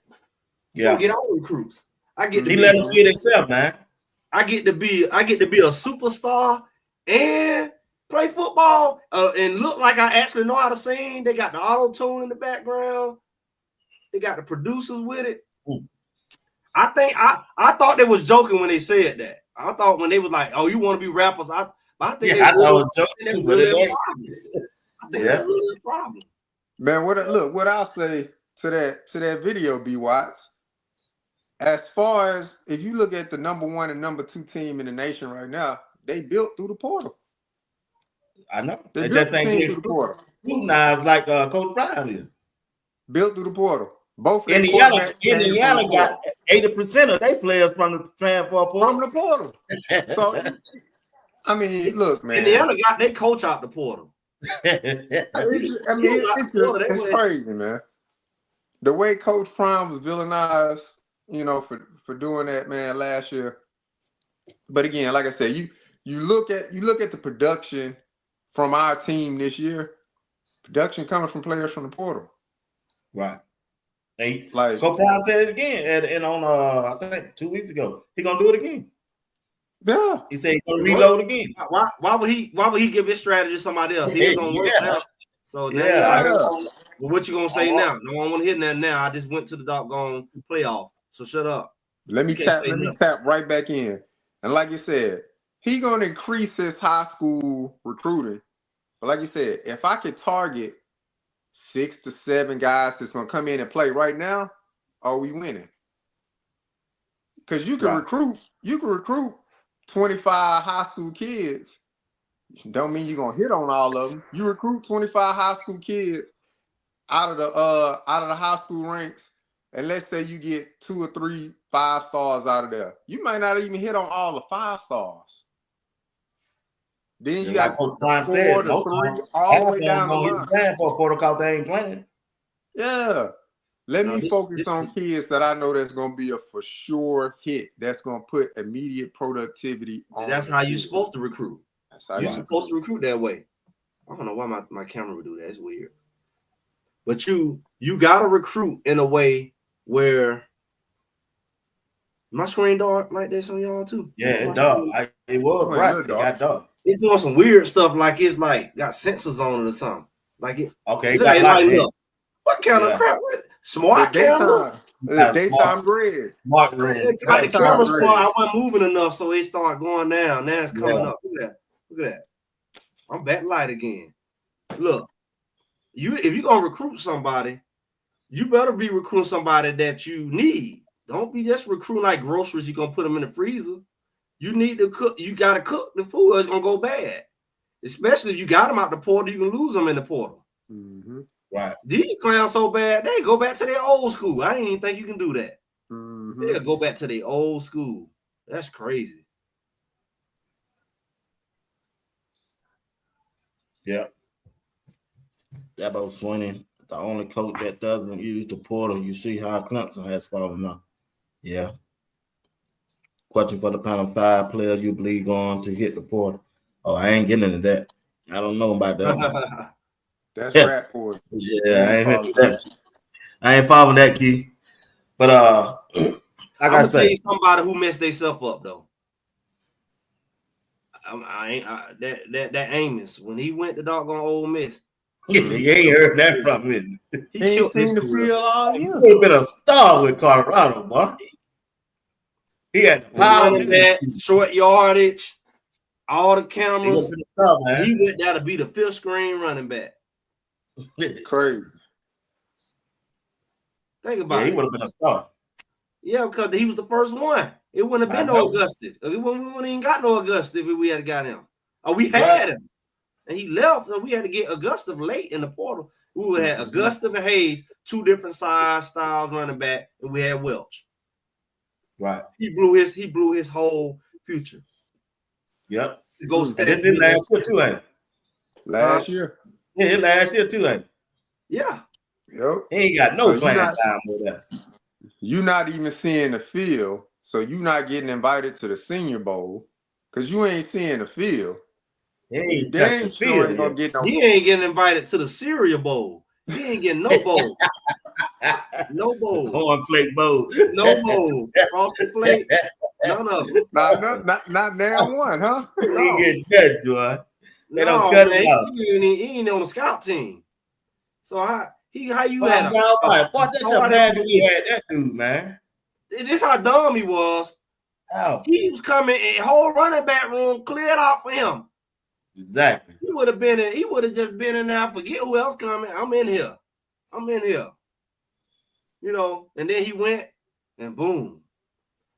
you get all the recruits. He let him get himself, man. I get to be a superstar and play football and look like I actually know how to sing. They got the auto-tune in the background. They got the producers with it. I think I thought they was joking when they said that. I thought when they was like, "Oh, you want to be rappers?" I think I was joking, but I think that's really a problem. Man, what I'll say to that video, B. Watts, as far as if you look at the number 1 and number 2 team in the nation right now, they built through the portal. I know. They built through the portal. Knives like Coach Prime is. Built through the portal. Both Indiana got 80% of their players from the transfer portal. From the portal. So, I mean, look, man. Indiana got their coach out the portal. It's crazy, man. The way Coach Prime was villainized, you know, for doing that, man, last year. But again, like I said, you look at the production from our team this year. Production coming from players from the portal. Right. Like Coach Prime said it again, and on I think 2 weeks ago, he gonna do it again. Yeah, he said he's gonna reload again. Why would he give his strategy to somebody else? He ain't gonna work out. So what you gonna say now? No one want to hit that now. I just went to the doggone playoff. So shut up. Let me tap right back in. And like you said, he gonna increase his high school recruiting. But like you said, if I could target 6 to 7 guys that's gonna come in and play right now, are we winning? Because you can recruit 25 high school kids. Don't mean you're gonna hit on all of them. You recruit 25 high school kids out of the high school ranks, and let's say you get 2 or 3 5-stars out of there, you might not even hit on all the 5 stars. Then you got Coach the Prime 4 said, to 3, all the way down the line. Playing for a protocol, they ain't playing. Yeah. Let me focus on kids that I know that's going to be a for sure hit. That's going to put immediate productivity on. That's how you're supposed to recruit. That's how you're supposed to recruit that way. I don't know why my camera would do that. It's weird. But you got to recruit in a way where my screen dark like this on y'all too. Yeah, it does. It was bright. It got dark. It's doing some weird stuff like it's like got sensors on it or something. Like it. Okay. It light up. What kind of crap? Smart camera? Daytime grid. Smart grid. Like the camera smart. I wasn't moving enough, so it started going down. Now it's coming up. Look at that. Look at that. I'm back light again. Look, if you're gonna recruit somebody, you better be recruiting somebody that you need. Don't be just recruiting like groceries. You're gonna put them in the freezer. You need to cook. You gotta cook the food. Or it's gonna go bad. Especially if you got them out the portal, you can lose them in the portal. Mm-hmm. Right. These clowns so bad, they go back to their old school. I didn't even think you can do that. Mm-hmm. They'll go back to their old school. That's crazy. Yeah. Dabo Swinney, the only coach that doesn't use the portal. You see how Clemson has fallen off. Yeah. Question for the panel: 5 players you believe going to hit the portal. Oh, I ain't getting into that. I don't know about that. That's rap for it. Yeah, I ain't following that, Key. But I'm gonna say somebody who messed themselves up though. That Amos, when he went to doggone Ole Miss. You ain't heard that from me. He ain't seen the field all year. He would have been a star with Colorado, boy. He had the power. That short yardage, all the cameras. He went there to be the 5th screen running back. Crazy. Think about it. He would have been a star. Yeah, because he was the first one. It wouldn't have been no Augustus. We wouldn't even got no Augustus if we had got him. Or we had him. And he left, so we had to get Augustus late in the portal. We would have had Augustus and Hayes, 2 different styles running back, and we had Welch. Right. He blew his whole future. Yep. This last year too, ain't it? Last year. Yeah, last year too, ain't it? Yeah. Yep. He ain't got no playing time with that. You're not even seeing the field, so you're not getting invited to the Senior Bowl because you ain't seeing the field. He ain't gonna get no. He ain't getting invited to the Cereal Bowl. He ain't getting no bowl. No bowl. Cornflake bowl. No bowl. Frosted Flake. None of them. Not now one, huh? He ain't getting that, boy. They don't cut him out. He ain't on the scout team. So how you had a what's that your bad he had that dude, man? This how dumb he was. How? He was coming and whole running back room cleared out for him. Exactly. He would have just been in there. Forget who else coming. I'm in here. You know, and then he went and boom.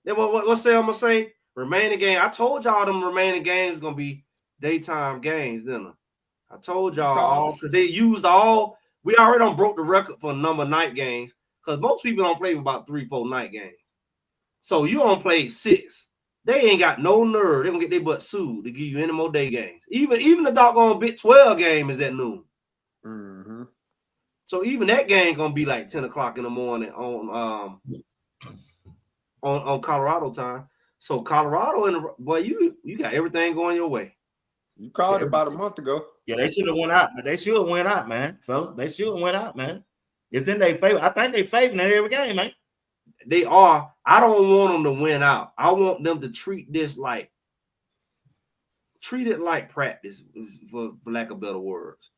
Then what's I'm gonna say? Remaining game. I told y'all them remaining games gonna be daytime games, didn't I? I told y'all all because they used all. We already done broke the record for number of night games because most people don't play about 3-4 night games. So you don't play 6. They ain't got no nerve. They gonna get their butt sued to give you any more day games. Even the doggone Big 12 game is at noon. Mm-hmm. So even that game gonna be like 10 o'clock in the morning on Colorado time. So Colorado you got everything going your way. You called it about a month ago. Yeah, they should have went out. They should have went out, man. Fellas, they should have went out, man. It's in their favor. I think they favoring every game, man. They are. I don't want them to win out. I want them to treat it like practice, for lack of better words.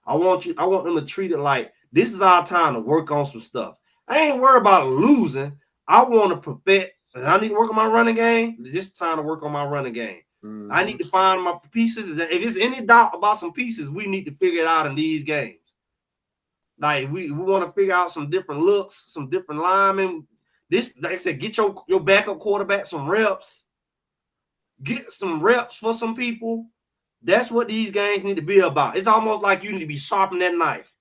I want them to treat it like this is our time to work on some stuff. I ain't worried about losing. I want to perfect. I need to work on my running game. This is time to work on my running game. Mm-hmm. I need to find my pieces. If it's any doubt about some pieces, we need to figure it out in these games. Like we want to figure out some different looks, some different linemen. This, like I said, get your backup quarterback some reps. Get some reps for some people. That's what these games need to be about. It's almost like you need to be sharpening that knife.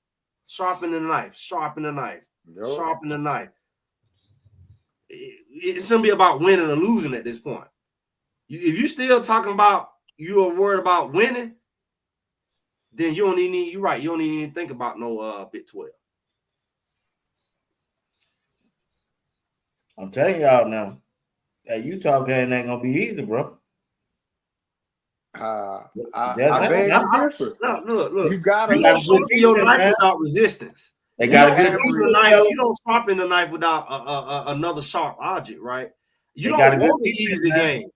Sharpen the knife. Sharpen the knife. Yep. Sharpen the knife. it shouldn't be about winning or losing at this point. If you still talking about you are worried about winning, then you don't even need. You're right. You don't even think about no Big 12. I'm telling y'all now, that Utah game ain't gonna be easy, bro. I beg to differ. Look. You gotta don't sharpen your knife without resistance. They got a good knife. You don't sharpen the knife without another sharp object, right? You don't want an easy game.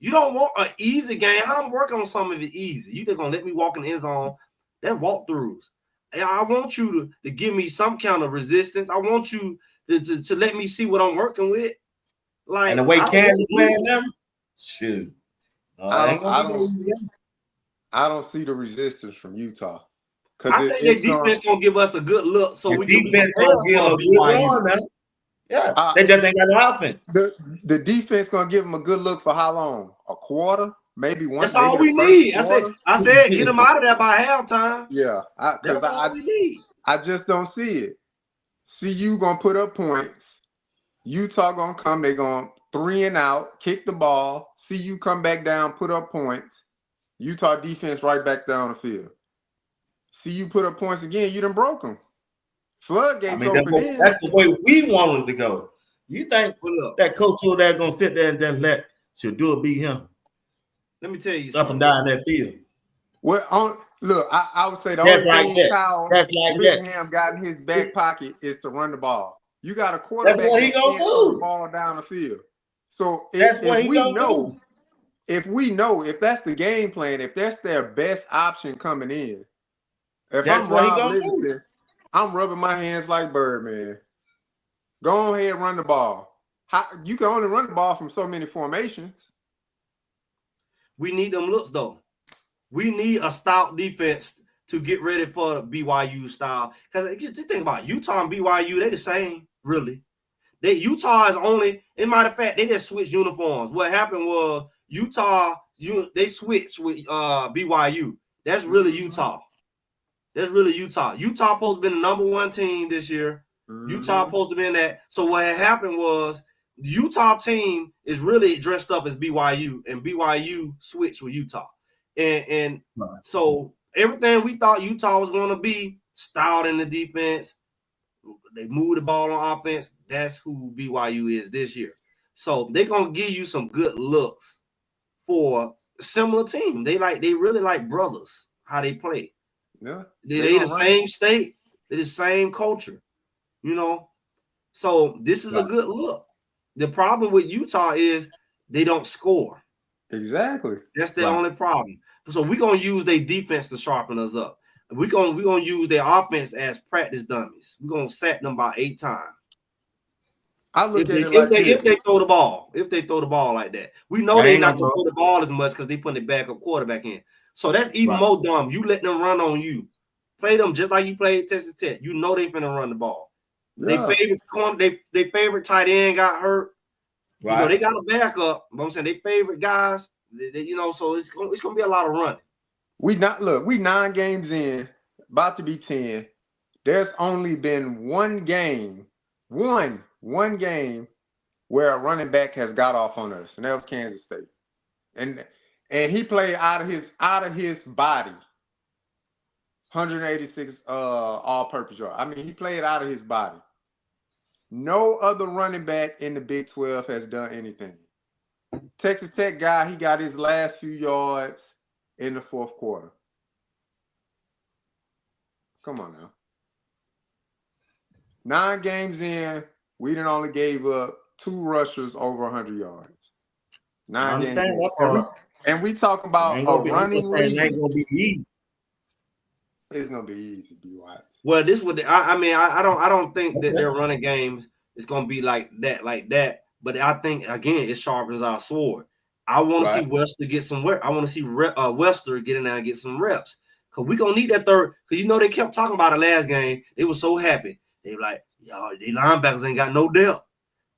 You don't want an easy game. I'm working on some of it easy. You just gonna let me walk in the end zone? That walkthroughs. I want you to give me some kind of resistance. I want you to let me see what I'm working with. Like, and the way Kansas playing them, shoot. I don't see the resistance from Utah. I think their defense gonna give us a good look, so we can defense gonna give a good run, man. Yeah, they just ain't got no offense. The defense gonna give them a good look for how long? A quarter, maybe one. That's all we need. I said, get them out of there by halftime. Yeah, because I just don't see it. CU gonna put up points. Utah gonna come. They gonna 3 and out, kick the ball. CU come back down, put up points. Utah defense right back down the field. CU put up points again. You done broke them. Floodgates open in. That's the way we wanted to go. You think that coach over there gonna sit there and just let Shadua beat him? Let me tell you up and down that field. Well, look, I would say the only thing Kyle Whittingham got in his back pocket is to run the ball. You got a quarterback that's what he gonna do. The ball down the field. So that's what he gonna do. If that's the game plan, if that's their best option coming in, if that's I'm what Rob Livingston, I'm rubbing my hands like Birdman. Go ahead and run the ball. You can only run the ball from so many formations. We need them looks, though. We need a stout defense to get ready for BYU style. Because just think about it, Utah and BYU, they're the same, really. Utah is only, in matter of fact, they just switched uniforms. What happened was Utah, they switched with BYU. That's really Utah. That's really Utah. Utah supposed to be the #1 team this year. Utah supposed to be in that. So what had happened was the Utah team is really dressed up as BYU, and BYU switched with Utah. And so everything we thought Utah was going to be, stout in the defense, they move the ball on offense. That's who BYU is this year. So they're going to give you some good looks for a similar team. They really like brothers, how they play. Yeah. They the same state. They're the same culture, you know. So this is a good look. The problem with Utah is they don't score. Exactly. That's the only problem. So we're gonna use their defense to sharpen us up. We're gonna use their offense as practice dummies. We're gonna sack them by 8 times. I look if they throw the ball, like that, we know they're not gonna throw the ball as much because they put the backup quarterback in. So that's even more dumb. You let them run on you. Play them just like you played Texas Tech. You know they're finna run the ball. Yeah. They favorite tight end got hurt. Right. You know, they got a backup, but I'm saying they favorite guys, you know, so it's gonna be a lot of running. We 9 games in, about to be 10. There's only been one game where a running back has got off on us, and that was Kansas State. And he played out of his body. 186 all-purpose yard. I mean, he played out of his body. No other running back in the Big 12 has done anything. Texas Tech guy, he got his last few yards in the fourth quarter. Come on now. 9 games in, we done only gave up 2 rushers over 100 yards. 9 games in. And we talk about a running league. It ain't gonna be easy. It's gonna be easy, B.Y. Well, this would I don't think that their running games is gonna be like that. But I think again it sharpens our sword. I want to see Wester get some work. I want to see Wester get in there and get some reps because we gonna need that third. Because you know they kept talking about it last game. They were so happy. They were like, y'all, the linebackers ain't got no depth.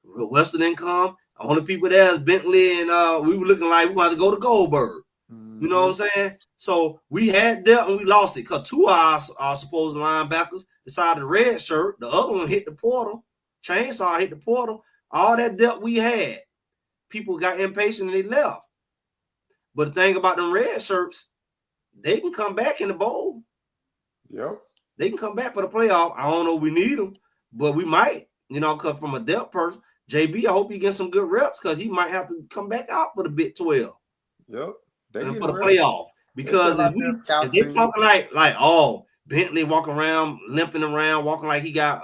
Wester didn't come. Only people there is Bentley and we were looking like we had to go to Goldberg. You know what I'm saying? So we had depth and we lost it because 2 of our supposed linebackers decided to red shirt. The other one hit the portal. Chainsaw hit the portal. all that depth we had, people got impatient and they left. But the thing about them red shirts, they can come back in the bowl. Yep. They can come back for the playoff. I don't know if we need them, but we might, because from a depth person, JB, I hope he gets some good reps because he might have to come back out for the Big 12. Yep. And for the playoff. Because if they talking like Bentley walking around, limping around, walking like he got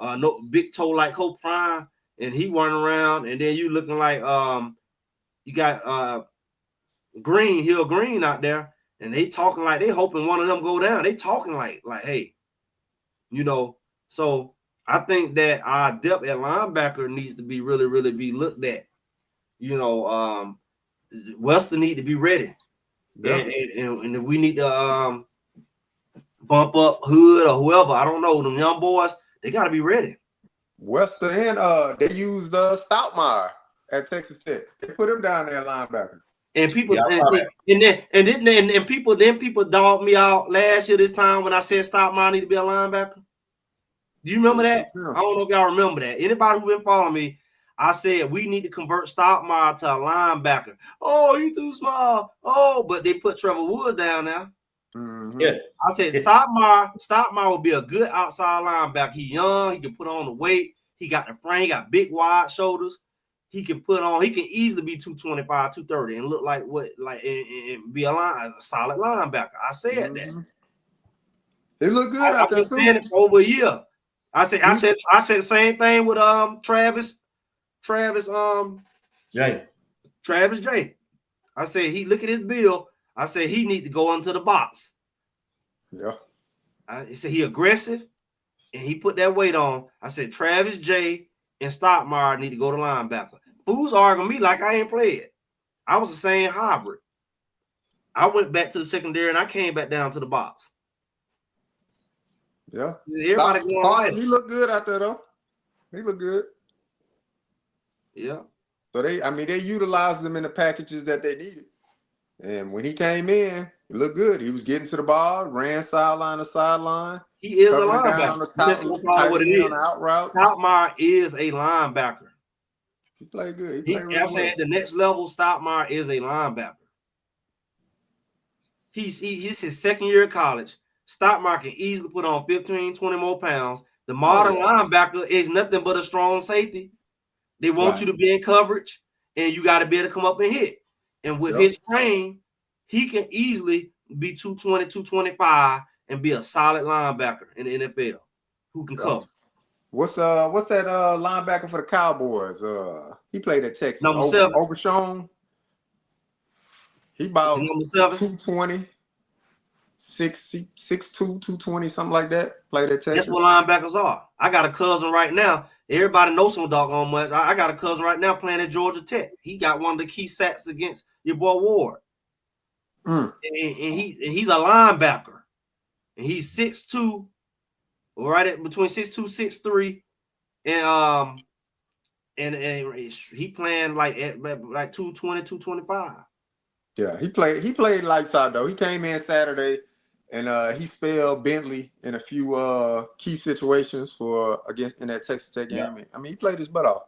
no big toe like Hope Prime, and he running around, and then you looking like you got Hill Green out there, and they talking like they hoping one of them go down. They talking like hey, so I think that our depth at linebacker needs to be really, really be looked at. Weston need to be ready. And we need to bump up Hood or whoever. I don't know. Them young boys, they got to be ready. Weston and they used Stoutmire at Texas Tech. They put him down there at linebacker. And people people dogged me out last year this time when I said Stoutmire need to be a linebacker. Do you remember that? Yeah. I don't know if y'all remember that. Anybody who been following me, I said we need to convert Stoutmire to a linebacker. Oh, you too small. Oh, but they put Trevor Woods down now. Mm-hmm. Yeah. I said Stoutmire will be a good outside linebacker. He young, he can put on the weight, he got the frame, he got big wide shoulders. He can easily be 225, 230 and look like and be a solid linebacker. I said that. They look good out there too. Saying it for over a year. I said the same thing with Travis J. I said he look at his bill. I said he need to go into the box. Yeah. I said he aggressive and he put that weight on. I said Travis J and Stoutmire need to go to linebacker. Fools arguing me like I ain't played. I was the same hybrid. I went back to the secondary and I came back down to the box. Yeah. Everybody going right. He look good out there though. He look good. Yeah. So they utilized them in the packages that they needed. And when he came in, he looked good. He was getting to the ball, ran sideline to sideline. He is a linebacker. That's what it is. On the out route. Stoutmire is a linebacker. He played good. He played really I'm saying at the next level, Stoutmire is a linebacker. He's his second year of college. Stoutmire can easily put on 15, 20 more pounds. The modern linebacker is nothing but a strong safety. They want you to be in coverage, and you got to be able to come up and hit. And with his frame, he can easily be 220, 225 and be a solid linebacker in the NFL who can cover. What's that linebacker for the Cowboys? He played at Texas. Number 7. Overshown. He about 220, 6'2", 220, something like that. Played at Texas. That's what linebackers are. I got a cousin right now. Everybody knows some doggone much. I got a cousin right now playing at Georgia Tech. He got one of the key sacks against your boy Ward. And he's a linebacker. And he's 6'2", right at between 6'2", 6'3", and he playing like at 220, 225. Yeah, he played lights out though. He came in Saturday and he spelled Bentley in a few key situations in that Texas Tech game. Yeah. I mean, he played his butt off.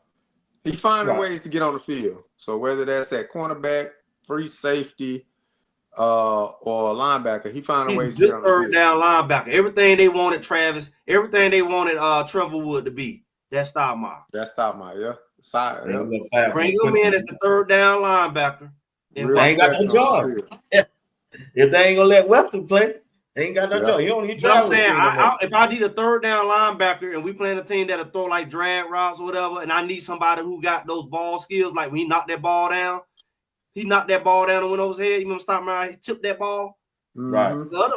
He's finding ways to get on the field. So whether that's at cornerback, free safety, or linebacker, he found ways to get on the field. Third down linebacker. Everything they wanted Travis, everything they wanted Trevor Wood to be. That's Stoutmire. Yeah. Bring him in as the third down linebacker. And they ain't got no job. If they ain't gonna let Webster play, they ain't got no job. You don't need to. I'm saying, if I need a third down linebacker and we playing a team that'll throw like drag routes or whatever, and I need somebody who got those ball skills, like when he knocked that ball down, and went over his head. You remember Stoutmire? He tipped that ball. Right.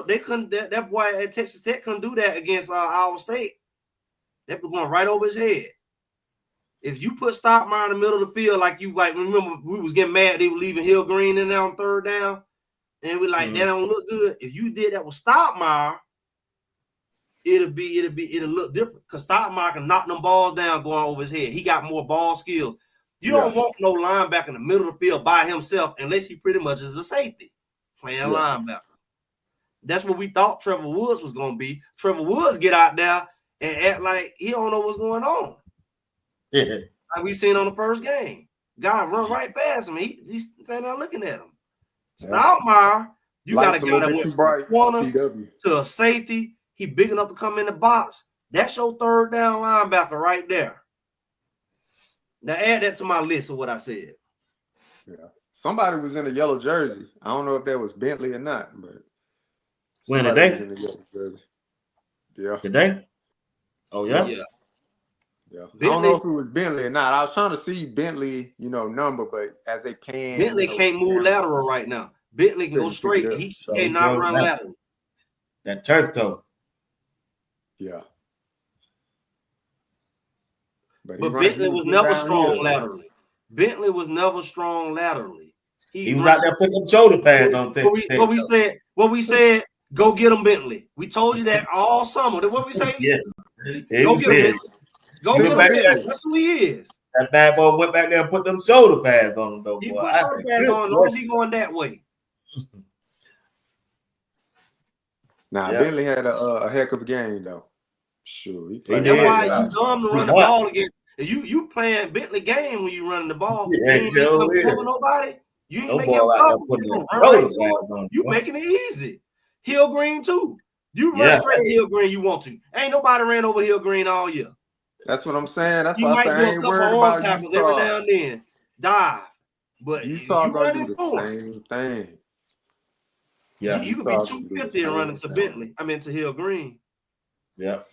They couldn't. That boy at Texas Tech couldn't do that against Iowa State. That was going right over his head. If you put Stoutmire in the middle of the field, remember we was getting mad they were leaving Hill Green in there on third down, and we that don't look good. If you did that with Stoutmire, it'll look different because Stoutmire can knock them balls down going over his head. He got more ball skills. You don't want no linebacker in the middle of the field by himself unless he pretty much is a safety playing linebacker. That's what we thought Trevor Woods was going to be. Trevor Woods get out there and act like he don't know what's going on. Yeah. Like we seen on the first game. Guy run right past him. He's standing there looking at him. Stoudemire, you got a guy that went from corner to a safety. He big enough to come in the box. That's your third down linebacker right there. Now add that to my list of what I said. Yeah. Somebody was in a yellow jersey. I don't know if that was Bentley or not, but when today? Was in a yellow jersey. Yeah. Today? Oh yeah? Yeah. I don't know if it was Bentley or not. I was trying to see Bentley, number, but as they pan, Bentley can't move lateral right now. Bentley can go straight. He cannot run lateral. That turf toe. Yeah. But Bentley was never strong laterally. Bentley was never strong laterally. He was out there putting them shoulder pads on. What we said, go get him, Bentley. We told you that all summer. What we say? Yeah. Go get him. Go get him, Bentley. That's who he is. That bad boy went back there and put them shoulder pads on him, though. He put shoulder pads on as long as he going that way. Now, Bentley had a heck of a game, though. Sure. That's why you dumb to run the ball against. You playing Bentley game when you running the ball. You ain't making nobody. You ain't making him You making it easy. Hill Green too. You run straight Hill Green. You want to. Ain't nobody ran over Hill Green all year. That's what I'm saying. That's why I ain't worried about tackles every now and then. Dive, but Utah gonna do the same thing. Yeah, you could be 250 and running to Bentley. I mean to Hill Green. Yep.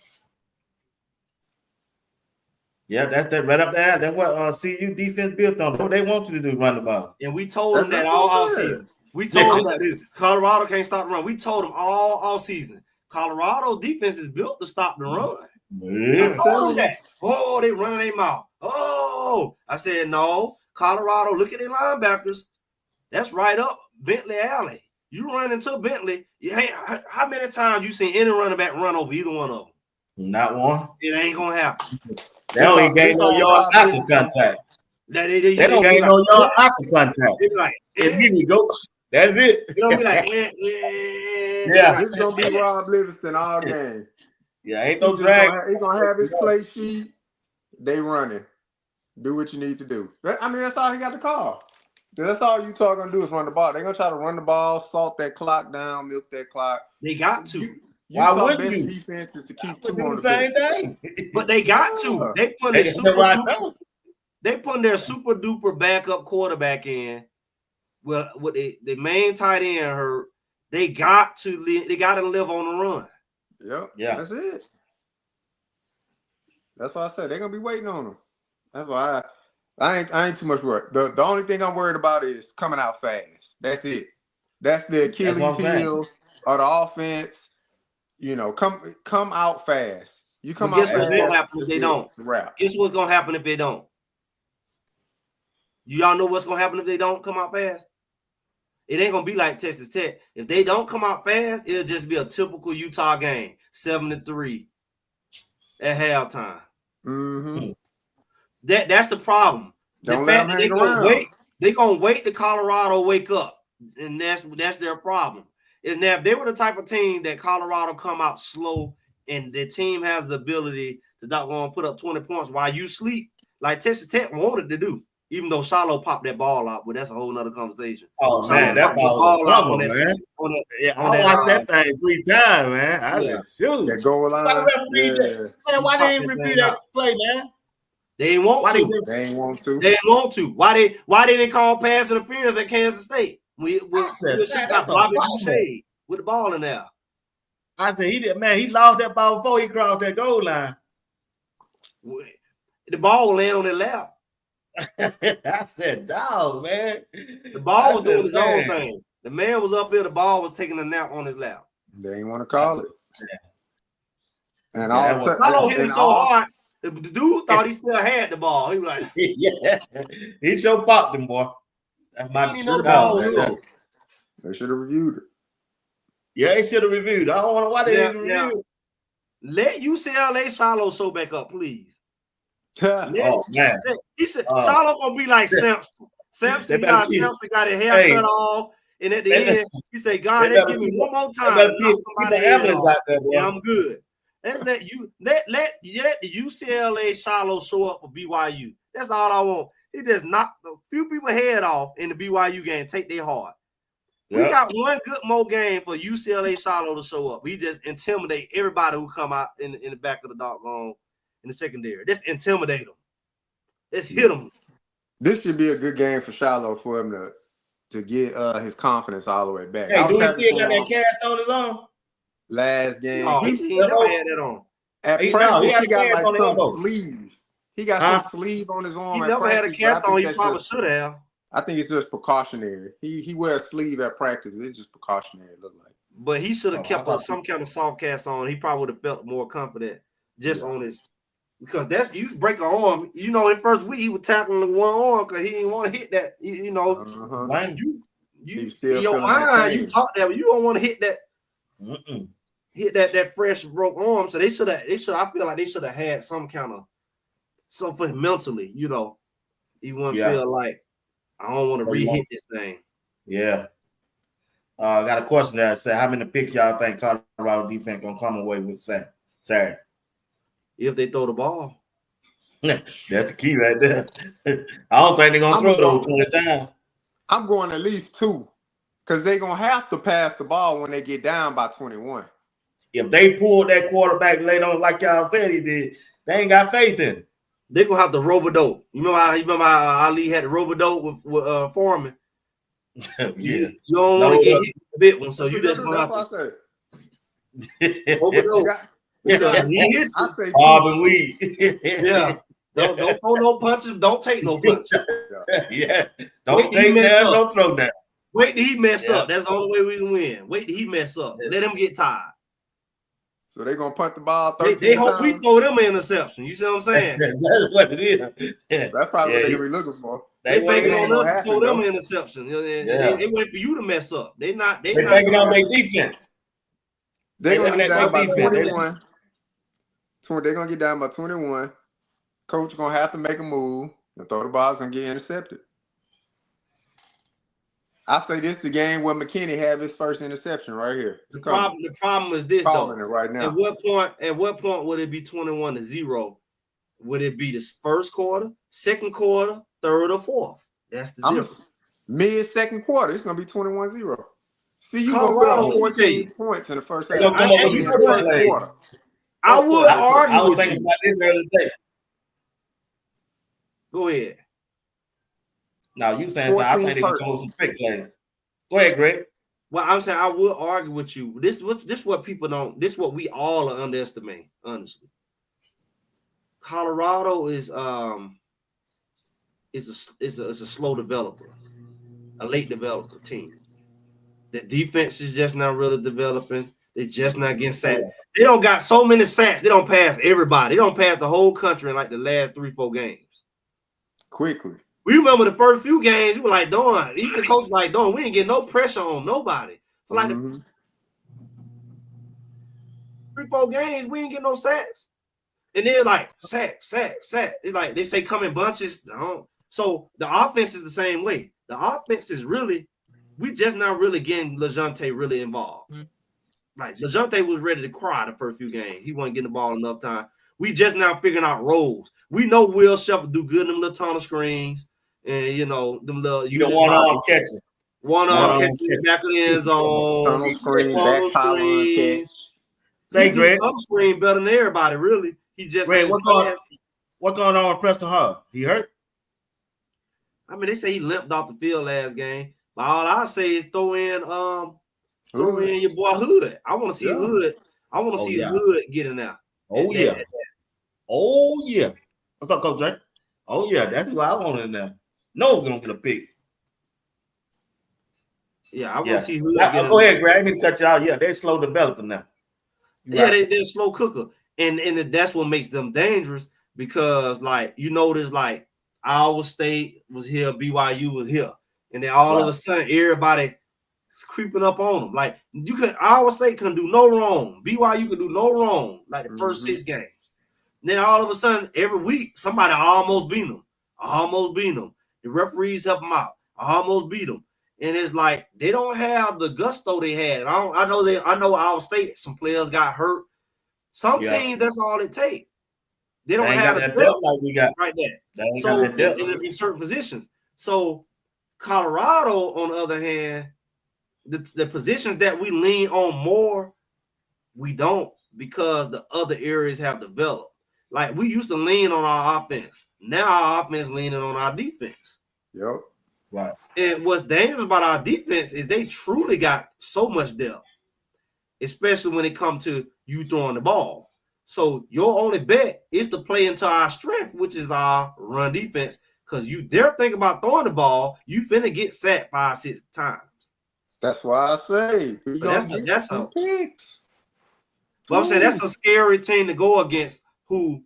Yeah, that's that right up there. That's what CU defense built on. What they want you to do, run the ball. And we told them that all season. We told them that Colorado can't stop the run. We told them all season. Colorado defense is built to stop the run. Yeah. I told them that. Oh, they running their mouth. Oh, I said no. Colorado, look at their linebackers. That's right up Bentley alley. You run into Bentley. How many times you seen any running back run over either one of them? Not one. It ain't gonna happen. They don't gain no yard after contact. They don't gain no yard after contact. And here you go. That's it. You know, be like, yeah. This is gonna be Rob Livingston all game. Yeah, ain't no drag. He's gonna have his play sheet. They running. Do what you need to do. I mean, that's all he got to call. That's all Utah gonna do is run the ball. They're gonna try to run the ball, salt that clock down, milk that clock. They got to. Why wouldn't you? Defense is to keep two on the same thing. But they got to. They put they putting their super duper backup quarterback in. Well, what the main tight end hurt. They got to live on the run. Yep. Yeah. That's it. That's why I said they're gonna be waiting on them. That's why I ain't too much worried. The only thing I'm worried about is coming out fast. That's it. That's the Achilles heel of the offense. Come out fast. You come out fast. Guess what's gonna happen if they don't? Guess what's gonna happen if they don't? Y'all know what's gonna happen if they don't come out fast? It ain't gonna be like Texas Tech. If they don't come out fast, it'll just be a typical Utah game, 7-3 at halftime. Mm-hmm. That's the problem. Don't let them hang around. They're gonna wait till Colorado wake up, and that's their problem. Is now if they were the type of team that Colorado come out slow and the team has the ability to not go and put up 20 points while you sleep, like Texas Tech wanted to do, even though Shiloh popped that ball out, but that's a whole nother conversation. Oh, man, that ball out on that. I watched that thing 3 times, man. I was shoot. That goal line. Man, why they didn't repeat that play, man? They ain't want to. They ain't want to. They ain't want to. Why they didn't call pass interference at Kansas State? We got Bobby Boucher with the ball in there. I said he lost that ball before he crossed that goal line. The ball laying on their lap. I said, dog, man. The ball was doing his own thing. The man was up there, the ball was taking a nap on his lap. They didn't want to call it. And Shiloh hit him so hard. The dude thought he still had the ball. He was like, yeah, he sure popped him, boy. That's my They should have reviewed it. Yeah, they should have reviewed. I don't know why they didn't review it. Let UCLA Shiloh show back up, please. Oh man, he said Shiloh gonna be like Samson. Samson got his hair cut off, and at the end he said, "God, they give me one more time. Yeah, I'm good." Let the UCLA Shiloh show up for BYU. That's all I want. He just knocked a few people head off in the BYU game, take their heart. We got one good more game for UCLA Shiloh to show up. We just intimidate everybody who come out in the back of the doggone in the secondary. Just intimidate them. Let's hit them. This should be a good game for Shiloh for him to get his confidence all the way back. Hey, do he still got that cast on his arm? Last game. No, he never had that on. At practice, he got like some sleeve. He got some sleeve on his arm. He never had a cast on. He probably should have. I think it's just precautionary. He wears a sleeve at practice. It's just precautionary, it look like. But he should have kept some kind of soft cast on. He probably would have felt more confident just on his, because that's, you break an arm. You know, in first week he was tackling the one arm because he didn't want to hit that. You know, your mind, you talk that, but you don't want to hit that. Hit that fresh broke arm. So they should have. I feel like they should have had some kind of something mentally. You know, he wouldn't feel like, I don't want to re-hit this thing. Yeah. I got a question there. Say, how many picks y'all think Colorado defense gonna come away with Saturday? If they throw the ball. That's the key right there. I don't think they're gonna throw those 20 times. I'm going at least 2, because they're gonna have to pass the ball when they get down by 21. If they pull that quarterback late on, like y'all said he did, they ain't got faith in it. They're gonna have to robo-dope. You remember how Ali had the robo-dope with Foreman? You don't want to get hit with a big one, so you just gonna have to robo-dope. He hits you. Bob and Weed. Yeah. Don't throw no punches. Don't take no punches. Yeah. Don't take that. Don't throw that. Wait till he mess up. That's the only way we can win. Wait till he mess up. Let him get tired. So they're going to punt the ball 13 They hope times. we throw them an interception. You see what I'm saying? That's what it is. That's probably what they're going to be looking for. They banking on us to throw them an interception. They wait for you to mess up. They banking on their defense. They're going to get down by 21. They're going to get down by 21. Coach going to have to make a move and throw the ball and get intercepted. I say this is the game where McKinney have his first interception right here. The problem is this, though. It right now. At what point would it be 21-0? Would it be the first quarter, second quarter, third, or fourth? That's the difference. Mid-second quarter, it's going to be 21-0. See, you going to put up 14 points in the first half. I would argue I was with thinking you. about this the other day. Go ahead. Now you saying I think they can throw some trick plays. Go ahead, Greg. Well, I'm saying I will argue with you. This what people don't. This what we all are underestimating. Honestly, Colorado is a slow developer, a late developer team. The defense is just not really developing. They're just not getting sacked. They don't got so many sacks. They don't pass everybody. They don't pass the whole country in like the last 3-4 games. Quickly. We remember the first few games, we were like, Dawn, even the coach was like, Dawn, we ain't getting no pressure on nobody. For like the 3-4 games, we ain't getting no sacks. And they're like, sack. It's like they say come in bunches. So the offense is the same way. The offense is really, we just not really getting LeJounte really involved. Like LeJounte was ready to cry the first few games. He wasn't getting the ball enough time. We just now figuring out roles. We know Will Shepherd do good in them little tunnel screens. And them little one-arm catching. One-arm catching back of the end zone. Tunnel screen, back collar catch. Say, Greg. Tunnel screen better than everybody, really. He just Greg, what's going on with Preston Hall? He hurt? I mean, they say he limped off the field last game. But all I say is throw in your boy Hood. I want to see Hood. I want to see Hood getting out. Oh yeah. What's up, Coach Drake? Oh yeah, that's what I want in there. No, we're gonna get a pick. Yeah, I want to see Hood. Go ahead, Greg. I need to cut you out. Yeah, they're slow developing now. They're a slow cooker, and that's what makes them dangerous because, like, you notice, like, Iowa State was here, BYU was here, and then all of a sudden, everybody is creeping up on them. Like, Iowa State couldn't do no wrong, BYU could do no wrong, like the first 6 games. And then all of a sudden, every week, somebody almost beat them. The referees help them out. Almost beat them. And it's like they don't have the gusto they had. And I know Iowa State, some players got hurt. Some teams, that's all it takes. They don't ain't have got the that depth like we got right there. They ain't So got that depth. in certain positions. So Colorado, on the other hand, the positions that we lean on more, we don't, because the other areas have developed. Like we used to lean on our offense. Now our offense leaning on our defense. Yep. Right. And what's dangerous about our defense is they truly got so much depth, especially when it comes to you throwing the ball. So your only bet is to play into our strength, which is our run defense. Because you dare think about throwing the ball, you finna get sacked 5-6 times. That's why I say we But gonna get some picks. But I'm saying that's a scary team to go against, who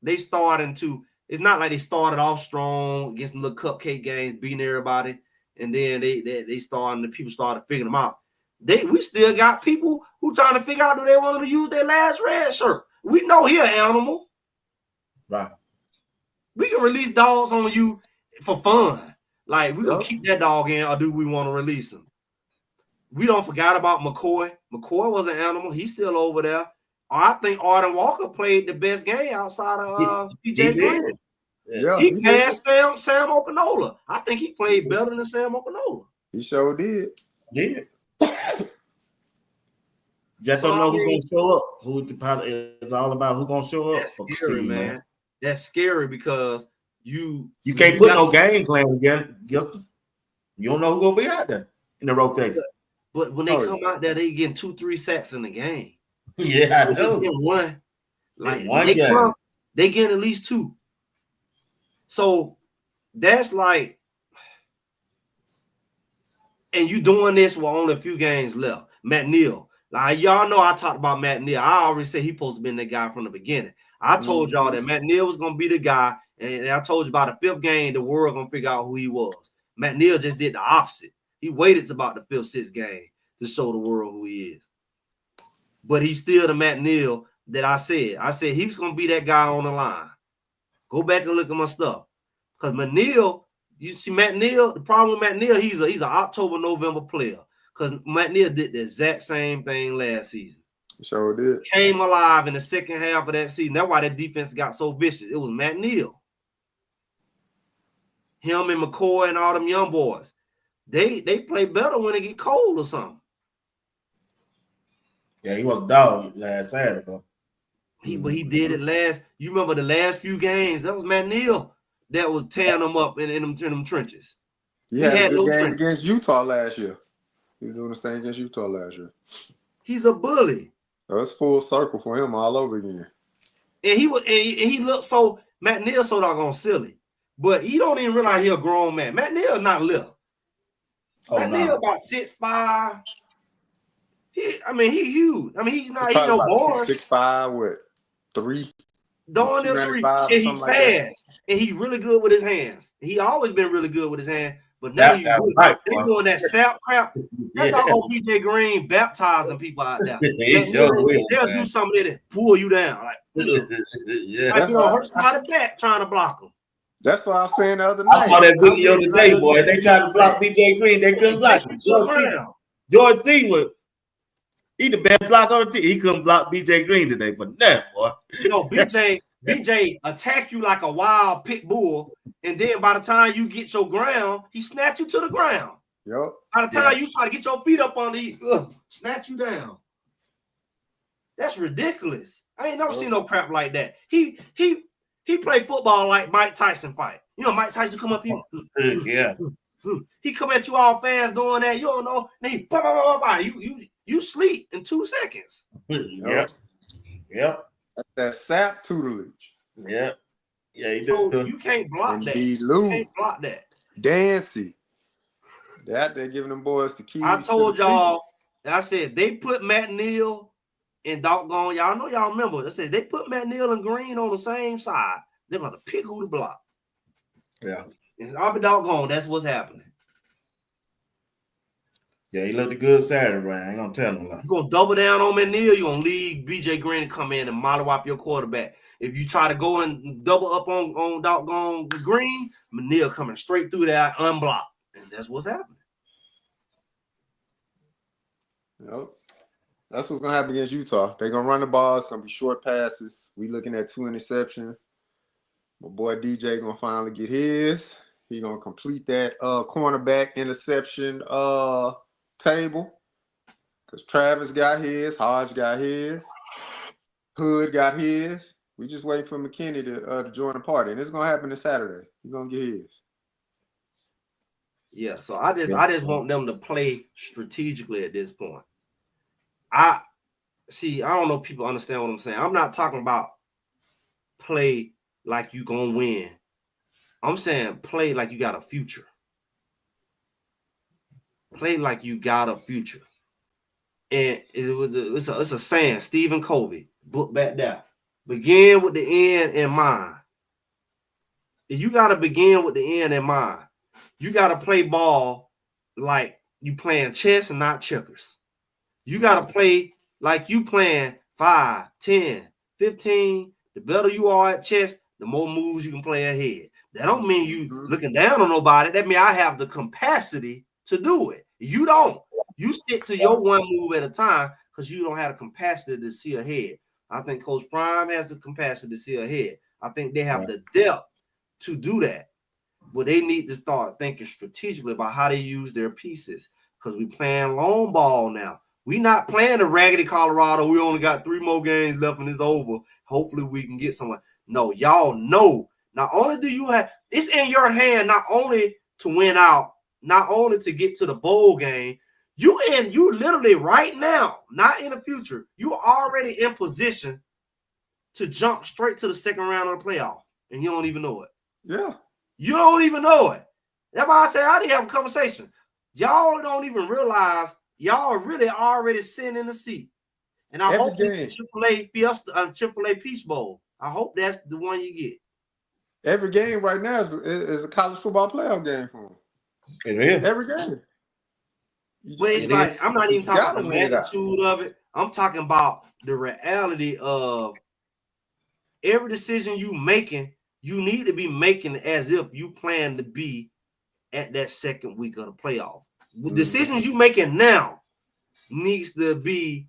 they starting to. It's not like they started off strong against the little cupcake games, beating everybody, and then they starting, the people started figuring them out. We still got people who trying to figure out, do they want to use their last red shirt. We know he an animal. Right. We can release dogs on you for fun. Like, we gonna keep that dog in, or do we want to release him? We don't forgot about McCoy. McCoy was an animal. He's still over there. I think Arden Walker played the best game outside of PJ Green. Yeah, he passed Sam Okinola. I think he played better than Sam Okinola. He sure did. Just don't know who's gonna show up. It's all about who's gonna show up. That's scary, man. That's scary because you can't put no game plan again. You don't know who's gonna be out there in the rotation. But when they come out there, they getting 2-3 sacks in the game. Yeah, I know. They get one. Like one they game. come, they get at least 2. So that's like, and you doing this with only a few games left. Matt Neal. Like, y'all know I talked about Matt Neal. I already said he supposed to be that guy from the beginning. I told y'all that Matt Neal was gonna be the guy, and I told you by the 5th game, the world gonna figure out who he was. Matt Neal just did the opposite. He waited to about the 5th, 6th game to show the world who he is. But he's still the Matt Neal that I said. I said he was gonna be that guy on the line. Go back and look at my stuff. Because Matt Neal, you see Matt Neal, the problem with Matt Neal, he's an October, November player. Because Matt Neal did the exact same thing last season. Sure did. Came alive in the second half of that season. That's why that defense got so vicious. It was Matt Neal. Him and McCoy and all them young boys. They play better when it get cold or something. Yeah, he was a dog last Saturday, bro. But he did it last. You remember the last few games? That was Matt Neal that was tearing them up in them trenches. He had a good game against Utah last year. He was doing the thing against Utah last year. He's a bully. That's full circle for him all over again. And he looked so, Matt Neal so doggone silly. But he don't even realize he a grown man. Matt Neal is not little. Matt Neal about 6'5". He huge. I mean, he's no boy. 6'5", what, 3? Don't 3. And he fast. Like, and he's really good with his hands. He always been really good with his hands. But now they doing that sap crap. That's all PJ Green baptizing people out there. They'll do something that pull you down. Like, like hurt somebody back trying to block him. That's what I was saying the other night. I saw that video today, boy. They tried to block PJ Green. They couldn't block him. George C. was he the best block on the team. He couldn't block BJ Green today, but that boy. BJ attack you like a wild pit bull, and then by the time you get your ground, he snatch you to the ground. Yep. By the time you try to get your feet up on the snatch you down. That's ridiculous. I ain't never seen no crap like that. He played football like Mike Tyson fight. You know, Mike Tyson come up here. He come at you all fast doing that. You don't know. Then he you sleep in 2 seconds. Yep. That's that sap tutelage. Yep. Yeah, you can't block that. You can't block that. Dancy. They're giving them boys the keys. I told y'all, I said they put Matt Neal and doggone, y'all know y'all remember. I said they put Matt Neal and Green on the same side. They're gonna pick who to block. Yeah. And I'll be doggone, that's what's happening. Yeah, he looked good Saturday, Brian. I ain't gonna tell him. You're gonna double down on Matt Neal, you're gonna leave BJ Green to come in and mollywop your quarterback. If you try to go and double up on doggone Green, Neal coming straight through that unblocked. And that's what's happening. Yep. That's what's gonna happen against Utah. They're gonna run the ball. It's gonna be short passes. We looking at 2 interceptions. My boy DJ gonna finally get his. He gonna complete that cornerback interception table. Because Travis got his, Hodge got his, Hood got his. We just waiting for McKinney to join the party, and it's gonna happen this Saturday. He's gonna get his. Yeah, so I just want them to play strategically at this point. I don't know if people understand what I'm saying. I'm not talking about play like you gonna win. I'm saying play like you got a future. Play like you got a future. And it's a saying, Stephen Covey, book back there. Begin with the end in mind. You got to begin with the end in mind. You got to play ball like you playing chess and not checkers. You got to play like you playing 5, 10, 15. The better you are at chess, the more moves you can play ahead. That don't mean you looking down on nobody. That means I have the capacity to do it. You don't. You stick to your one move at a time because you don't have the capacity to see ahead. I think Coach Prime has the capacity to see ahead. I think they have the depth to do that. But they need to start thinking strategically about how they use their pieces because we're playing long ball now. We're not playing the raggedy Colorado. We only got 3 more games left and it's over. Hopefully we can get someone. No, y'all know. Not only do you have – it's in your hand not only to win out, not only to get to the bowl game. You literally right now, not in the future, you already in position to jump straight to the second round of the playoff, and you don't even know it. Yeah. You don't even know it. That's why I say I didn't have a conversation. Y'all don't even realize y'all are really already sitting in the seat. And I hope it's AAA Fiesta, AAA Peach Bowl. I hope that's the one you get. Every game right now is a college football playoff game for them. It is. Every game. But it's like, I'm not even talking about the magnitude of it. I'm talking about the reality of every decision you making, you need to be making as if you plan to be at that second week of the playoff. The decisions you making now needs to be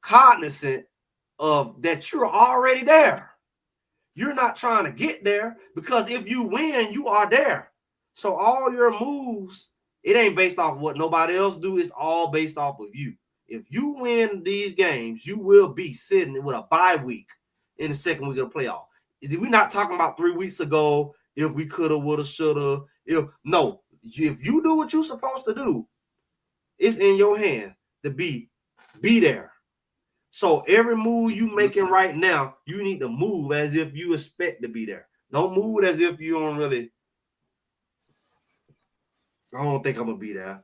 cognizant of that you're already there. You're not trying to get there because if you win, you are there. So all your moves, it ain't based off of what nobody else do. It's all based off of you. If you win these games, you will be sitting with a bye week in the second week of the playoff. We're not talking about 3 weeks ago, if we coulda, woulda, shoulda. If you do what you're supposed to do, it's in your hand to be there. So every move you making right now, you need to move as if you expect to be there. Don't move as if you don't really. I don't think I'm gonna be there.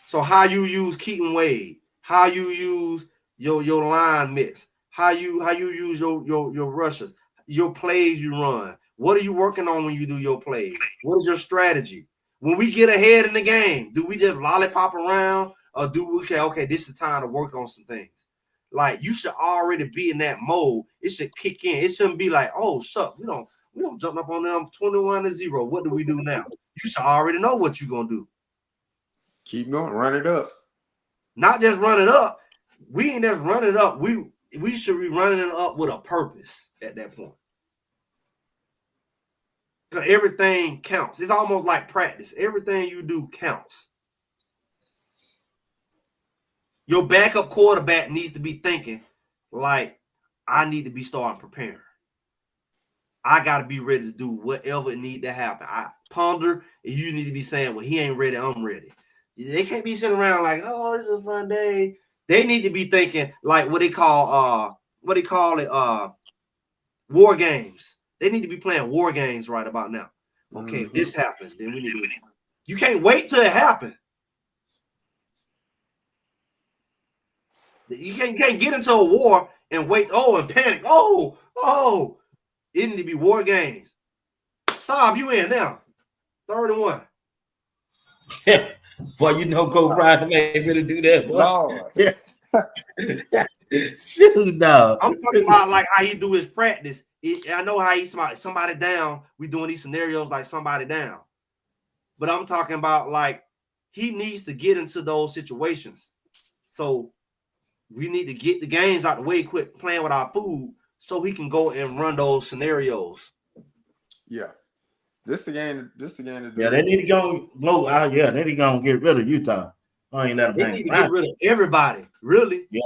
So how you use Keaton Wade, how you use your line mix, how you use your rushes, your plays you run. What are you working on when you do your plays? What is your strategy? When we get ahead in the game, do we just lollipop around or do we okay, this is time to work on some things? Like you should already be in that mode. It should kick in. It shouldn't be like, oh, shucks, we don't jump up on them 21-0. What do we do now? You should already know what you're gonna do. Keep going, run it up. Not just run it up. We ain't just run it up. We should be running it up with a purpose at that point. Because everything counts. It's almost like practice. Everything you do counts. Your backup quarterback needs to be thinking like, I need to be starting preparing. I got to be ready to do whatever it need to happen. I ponder, and you need to be saying, well, he ain't ready, I'm ready. They can't be sitting around like, oh, this is a fun day. They need to be thinking like what they call war games. They need to be playing war games right about now. Okay, if this happened, then we need to. You can't wait till it happens. You can't get into a war and wait, and panic. It need to be war games. Stop, you in now. 3rd and 1. Boy, you know, Coach Brian ain't really do that. Lord. Shoot, dog. I'm talking about like how he do his practice. I know how he's somebody down. We doing these scenarios like somebody down. But I'm talking about like he needs to get into those situations. So We need to get the games out the way, quit playing with our food, so we can go and run those scenarios. Yeah. This the game to do. Yeah, they need to go blow out. Yeah, they need to go and get rid of Utah. I ain't let them They hang need to around. get rid of everybody, really. Yeah.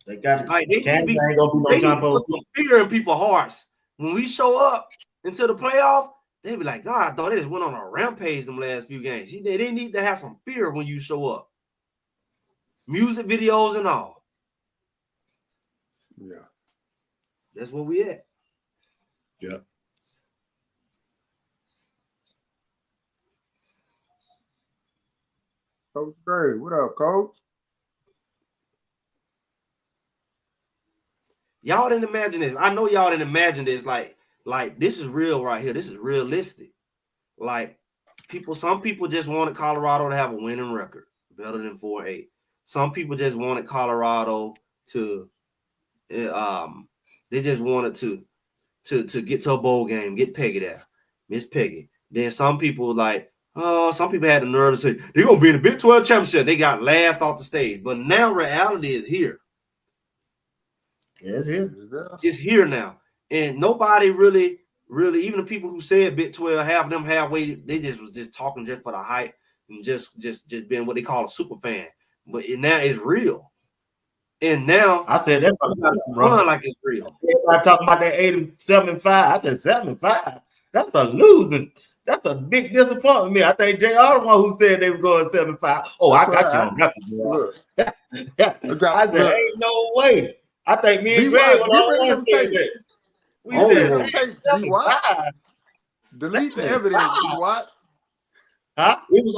They got Like they need to be, ain't gonna be no they need to jump over. put some fear in people's hearts. When we show up into the playoff, they be like, God, I thought they just went on a rampage them last few games. They need to have some fear when you show up. Music videos and all. Yeah. That's where we at. Yeah. Coach Gray, what up, Coach? Y'all didn't imagine this. I know y'all didn't imagine this. Like this is real right here. This is realistic. Like some people just wanted Colorado to have a winning record, better than 4-8. Some people just wanted Colorado to, they just wanted to get to a bowl game, get Peggy there, Miss Peggy. Then some people some people had the nerve to say they're gonna be in the Big 12 championship. They got laughed off the stage, but now reality is here. Yeah, it's here. It's here now, and nobody really, even the people who said Big 12, half of them halfway, they was just talking just for the hype and just being what they call a super fan. But now it's real, and now I said that run like it's real. Everybody talking about that 87-5. I said 7-5. That's a losing. That's a big disappointment to me. I think JR the one who said they were going 7-5. Oh, I got you on record, JR. I said, ain't no way. I think me and Greg were the only ones said that. We said 7-5. Delete the evidence, B-Watts. Huh? We was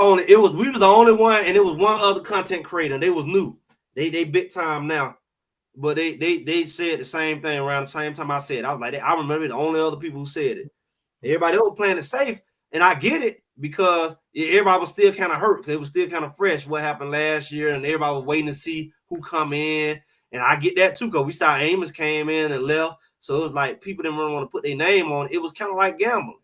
the only one, and it was one other content creator. They was new. They big time now. But they said the same thing around the same time I said it. I was like, I remember the only other people who said it. Everybody else was playing it safe, and I get it because everybody was still kind of hurt because it was still kind of fresh what happened last year, and everybody was waiting to see who come in. And I get that too because we saw Amos came in and left, so it was like people didn't really want to put their name on it. It was kind of like gambling.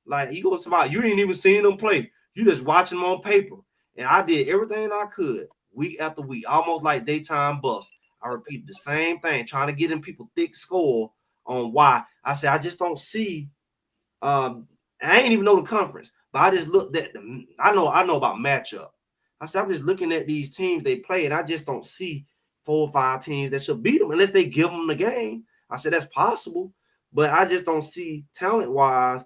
Like he goes about, you ain't even seen them play. You just watching them on paper. And I did everything I could week after week, almost like daytime bust. I repeated the same thing, trying to get in people thick score on why. I said, I just don't see. I ain't even know the conference, but I just looked at them. I know about matchup. I said, I'm just looking at these teams they play, and I just don't see 4 or 5 teams that should beat them unless they give them the game. I said, that's possible, but I just don't see talent-wise.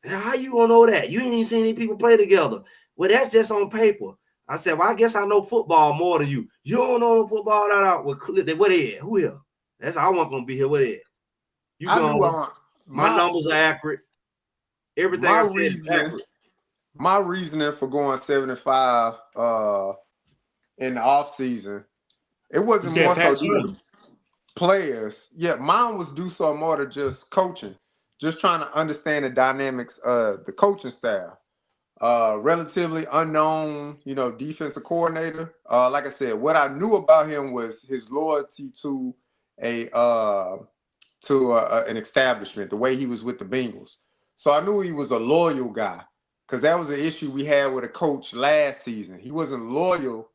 How you gonna know that? You ain't even seen any people play together. Well, that's just on paper. I said, well, I guess I know football more than you. You don't know football that out. Well, what they at? Who here? That's I wasn't gonna be here. What they at? You gone. My numbers are accurate. Everything I said is accurate. My reasoning for going 7-5 in the off season, it wasn't more so due to players. Yeah, mine was due so more to just coaching, just trying to understand the dynamics of the coaching staff. Relatively unknown, defensive coordinator. Like I said, what I knew about him was his loyalty to an establishment, the way he was with the Bengals. So I knew he was a loyal guy because that was an issue we had with a coach last season. He wasn't loyal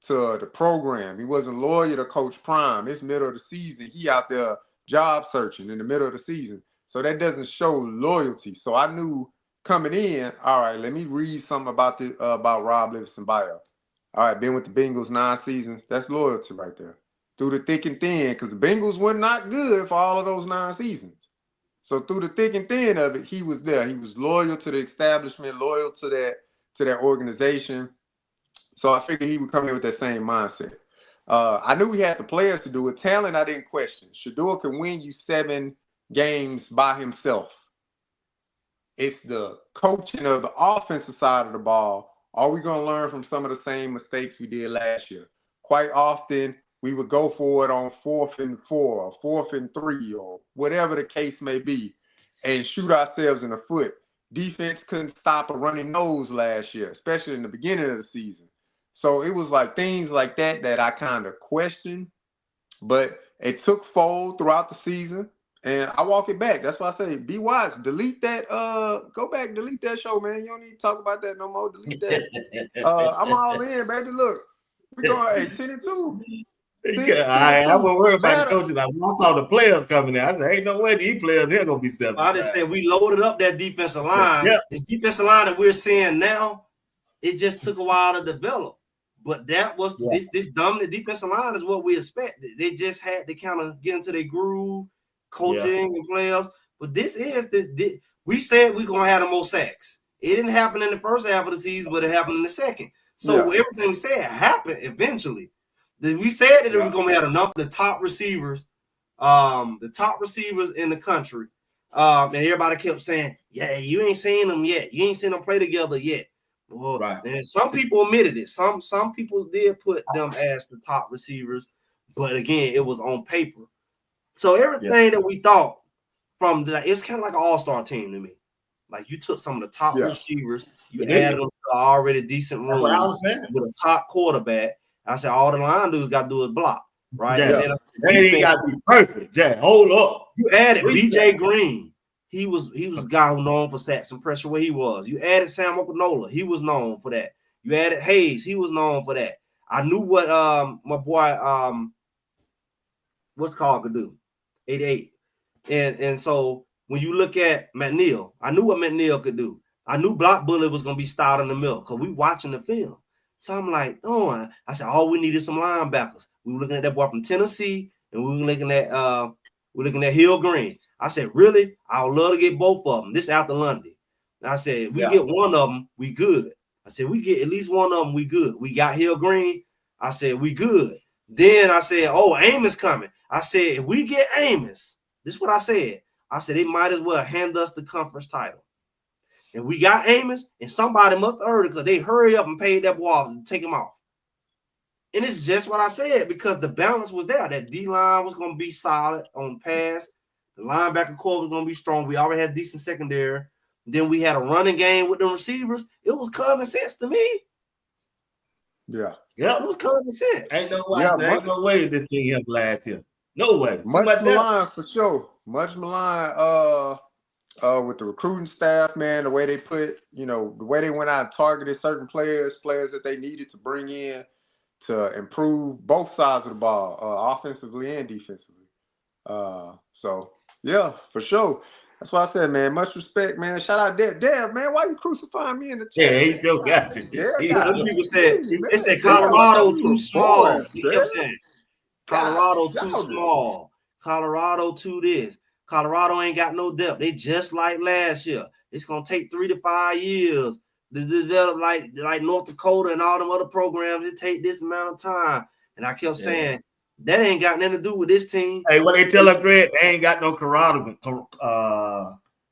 to the program. He wasn't loyal to Coach Prime. It's middle of the season. He out there job searching in the middle of the season. So that doesn't show loyalty. So I knew coming in, all right, let me read something about Rob Livingston bio. All right, been with the Bengals 9 seasons. That's loyalty right there. Through the thick and thin, because the Bengals were not good for all of those 9 seasons. So through the thick and thin of it, he was there. He was loyal to the establishment, loyal to that organization. So I figured he would come in with that same mindset. I knew we had the players to do it. Talent, I didn't question. Shedeur can win you 7 games by himself. It's the coaching of the offensive side of the ball. Are we going to learn from some of the same mistakes we did last year? Quite often, we would go for it on 4th and 4 or 4th and 3 or whatever the case may be and shoot ourselves in the foot. Defense couldn't stop a running nose last year, especially in the beginning of the season. So it was like things like that I kind of questioned, but it took fold throughout the season. And I walk it back. That's why I say, be wise. Delete that. Go back, delete that show, man. You don't need to talk about that no more. Delete that. I'm all in, baby. Look, we going 10-2. I wasn't worried about the coaches. I saw the players coming in. I said, ain't no way these players here gonna be 7. I just said we loaded up that defensive line. Yeah. The defensive line that we're seeing now, it just took a while to develop. But that was this dominant defensive line is what we expected. They just had to kind of get into their groove, coaching and players. But this is we said we're gonna have the most sacks. It didn't happen in the first half of the season, but it happened in the second. So everything we said happened eventually. We said that we were gonna have the top receivers in the country. And everybody kept saying, yeah, you ain't seen them yet. You ain't seen them play together yet. Well, and some people admitted it. Some people did put them as the top receivers, but again, it was on paper. So everything that we thought from it's kind of like an all-star team to me. Like you took some of the top receivers, you added them to already decent room with a top quarterback. I said all the line dudes got to do is block, right? Yeah. They ain't got to be perfect. Jack, hold up. You added BJ Green. He was a guy who known for sacks and pressure where he was. You added Sam Okinola. He was known for that. You added Hayes. He was known for that. I knew what my boy what's called could do. 88. And so when you look at McNeil, I knew what McNeil could do. I knew Block Bullet was gonna be stout in the middle because we watching the film. So I'm like, I said, all we need is some linebackers. We were looking at that boy from Tennessee, and we were looking at Hill Green. I said, really? I would love to get both of them. This after Lundy. And I said, we get one of them, we good. I said, we get at least one of them, we good. We got Hill Green. I said, we good. Then I said, Amos coming. I said, if we get Amos, this is what I said. I said, they might as well hand us the conference title. And we got Amos, and somebody must have heard it because they hurry up and paid that boy off and take him off. And it's just what I said because the balance was there. That D-line was going to be solid on pass. The linebacker core was going to be strong. We already had decent secondary. Then we had a running game with the receivers. It was common sense to me. Yeah. Yeah. It was common sense. Ain't no way this thing happened last year. No way. Much maligned for sure. Much maligned with the recruiting staff, man, the way they put, the way they went out and targeted certain players that they needed to bring in to improve both sides of the ball, offensively and defensively. So yeah, for sure. That's why I said, man, much respect, man. Shout out Dad, man. Why you crucifying me in the chat? Yeah, he still got you. People said Colorado too small. He kept saying Colorado too small. Colorado too this. Colorado ain't got no depth. They just like last year. It's gonna take 3 to 5 years to develop like North Dakota and all them other programs. It take this amount of time. And I kept saying that ain't got nothing to do with this team. Hey, what they tell us, Greg, they ain't got no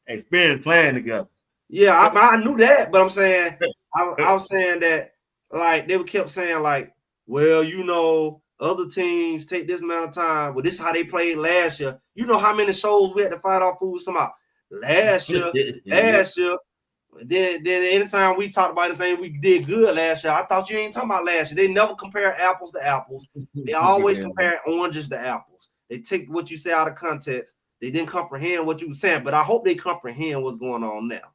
experience playing together. Yeah, I knew that, but I'm saying I was saying that like they kept saying like, well, other teams take this amount of time. Well, this is how they played last year. You know how many shows we had to fight off food somehow last year. Then anytime we talked about anything we did good last year, I thought you ain't talking about last year. They never compare apples to apples. They always compare oranges to apples. They take what you say out of context. They didn't comprehend what you were saying, but I hope they comprehend what's going on now.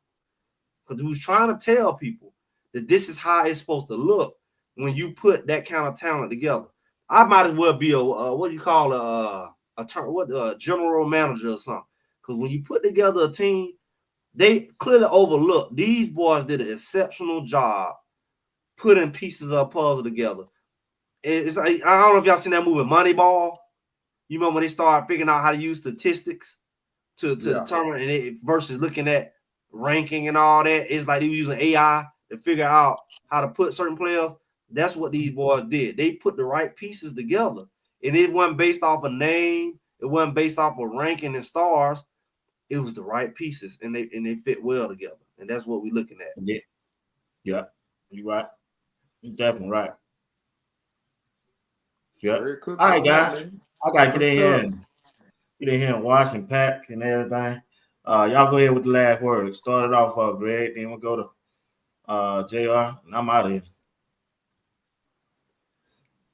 Because we was trying to tell people that this is how it's supposed to look when you put that kind of talent together. I might as well be a general manager or something. Because when you put together a team, they clearly overlooked. These boys did an exceptional job putting pieces of a puzzle together. It's like, I don't know if y'all seen that movie Moneyball. You remember when they started figuring out how to use statistics to determine and versus looking at ranking and all that. It's like they were using AI to figure out how to put certain players. That's what these boys did. They put the right pieces together. And it wasn't based off a name. It wasn't based off of ranking and stars. It was the right pieces, and they fit well together. And that's what we're looking at. Yeah. You're right. You're definitely right. Yeah. All right, guys. I got to get in here and wash and pack and everything. Y'all go ahead with the last word. Start it off, Greg. Then we'll go to JR, and I'm out of here.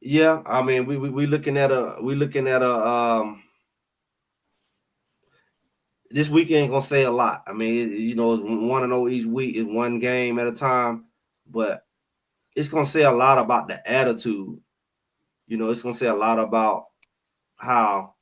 Yeah, I mean, we looking at a this week ain't gonna say a lot. I mean, it's 1-0 each week is one game at a time, but it's gonna say a lot about the attitude, You know, it's gonna say a lot about how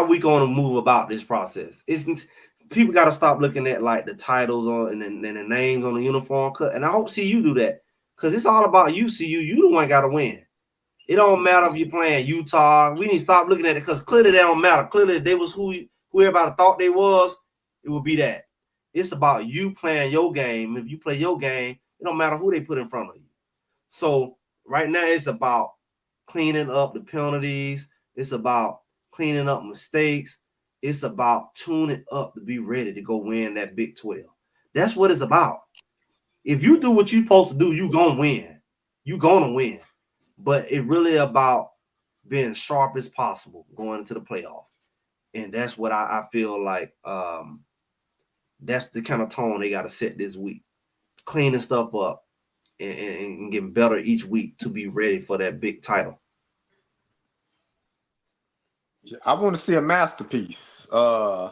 we gonna move about this process. It's people got to stop looking at like the titles on and the names on the uniform cut. And I hope CU do that because it's all about you. CU, you the one got to win. It don't matter if you're playing Utah. We need to stop looking at it because clearly they don't matter. Clearly, if they was who everybody thought they was, it would be that. It's about you playing your game. If you play your game, it don't matter who they put in front of you. So right now, it's about cleaning up the penalties. It's about cleaning up mistakes. It's about tuning up to be ready to go win that Big 12. That's what it's about. If you do what you're supposed to do, you're going to win. You're going to win. But it's really about being sharp as possible going into the playoff. And that's what I feel like that's the kind of tone they got to set this week. Cleaning stuff up and getting better each week to be ready for that big title. I want to see a masterpiece. I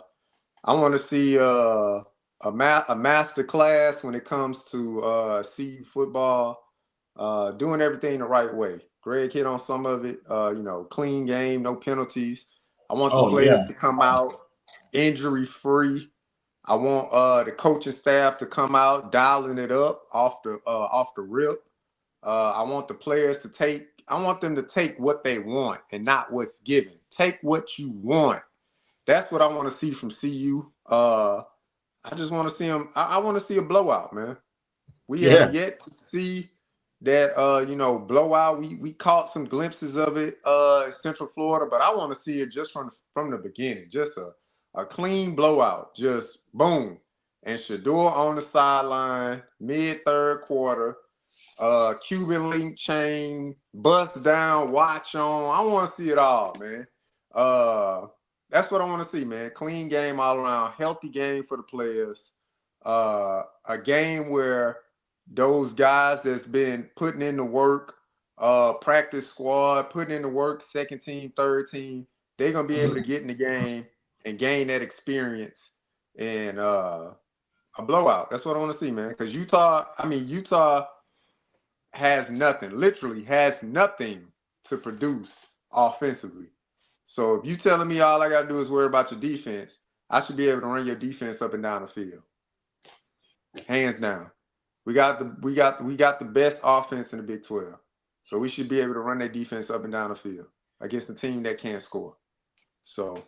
want to see a master class when it comes to CU football, doing everything the right way. Greg hit on some of it. Clean game, no penalties. I want the players to come out injury free. I want the coaching staff to come out dialing it up off the rip. I want the players to take. I want them to take what they want and not what's given. Take what you want. That's what I want to see from CU. I just want to see them. I want to see a blowout, man. We have yet to see that blowout. We caught some glimpses of it in Central Florida, but I want to see it just from the beginning. Just a clean blowout. Just boom. And Shador on the sideline, mid-third quarter. Cuban link chain, bust down, watch on. I want to see it all, man. That's what I want to see, man. Clean game all around, healthy game for the players. A game where those guys that's been putting in the work, practice squad, putting in the work, second team, third team, they're gonna be able to get in the game and gain that experience and a blowout. That's what I want to see, man. Because Utah has nothing, literally has nothing to produce offensively. So if you telling me all I got to do is worry about your defense, I should be able to run your defense up and down the field. Hands down. We got the best offense in the Big 12. So we should be able to run that defense up and down the field against a team that can't score. So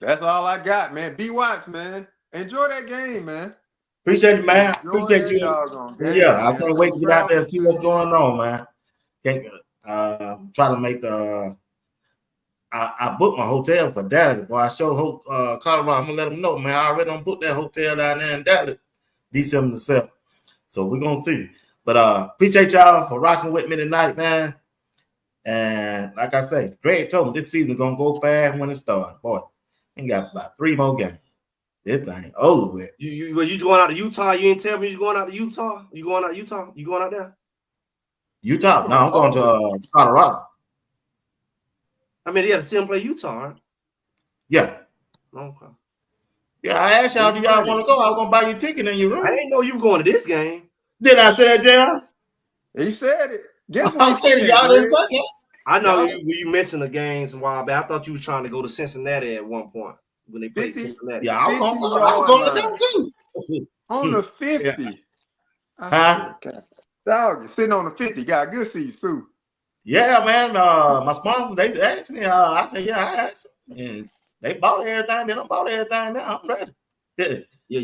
that's all I got, man. B Watts, man. Enjoy that game, man. Appreciate it, man. Appreciate you. Game, I can't wait to get out there and see what's going on, man. Try to make the. I booked my hotel for Dallas, boy. I show Colorado. I'm gonna let them know, man. I already done booked that hotel down there in Dallas, December 7th. So we're gonna see. But appreciate y'all for rocking with me tonight, man. And like I say, Greg told me this season gonna go fast when it starts. Boy, we got about 3 more games. This thing over with. You going out to Utah? You ain't tell me you going out to Utah? You going out to Utah? You going out there? Utah? No, I'm going to Colorado. I mean, you got to see him play Utah, right? Yeah. Okay. Yeah, I asked y'all, do y'all want to go? I was going to buy you a ticket in your room. I didn't know you were going to this game. Did I say that, JR? He said it. Guess what? I said it. Y'all didn't say it. I know you mentioned the games a while back. I thought you were trying to go to Cincinnati at one point when they played Cincinnati. Yeah, I was going to them too. On the 50. Dog, you're sitting on the 50. Got good seats too. Yeah, man. My sponsor, they asked me. I said, yeah, I asked them. And they bought everything. They done bought everything now. I'm ready. Yeah,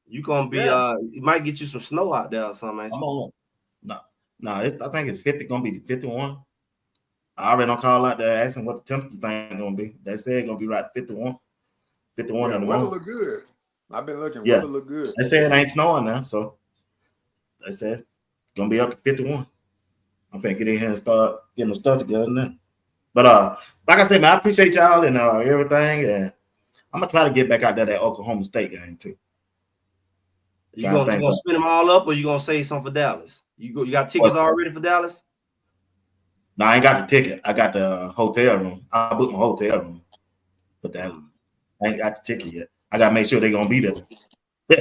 you gonna be you might get you some snow out there or something. I'm on. No, I think it's 50. Gonna be 51. I already don't call out there asking what the temperature thing gonna be. They said it's gonna be right 51. 51 yeah, at the weather moment. look good. I've been looking. Yeah. Weather look good. They said it ain't snowing now, so they said it's gonna be up to 51. I'm finna get in here and start getting the stuff together now. But like I said, man, I appreciate y'all and everything, and I'm gonna try to get back out there that Oklahoma State game too. You gonna spin them all up, or you gonna save some for Dallas? You got tickets already for Dallas? No, I ain't got the ticket. I got the hotel room. I booked my hotel room for Dallas. I ain't got the ticket yet. I gotta make sure they're gonna be there.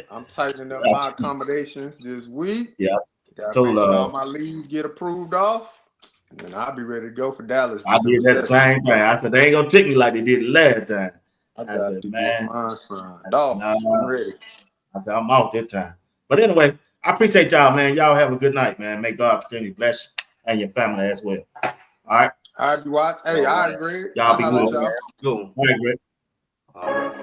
I'm tightening up my accommodations this week. Yeah, Gotta told make sure all my leaves get approved off, and then I'll be ready to go for Dallas. I did that same thing. I said they ain't gonna trick me like they did last time. I said, to man, get mine signed off. I'm ready. I said I'm out this time. But anyway, I appreciate y'all, man. Y'all have a good night, man. May God continue to bless you and your family as well. All right. All right, watch. Hey, I agree. Y'all be good. Go. All right, Greg. All right.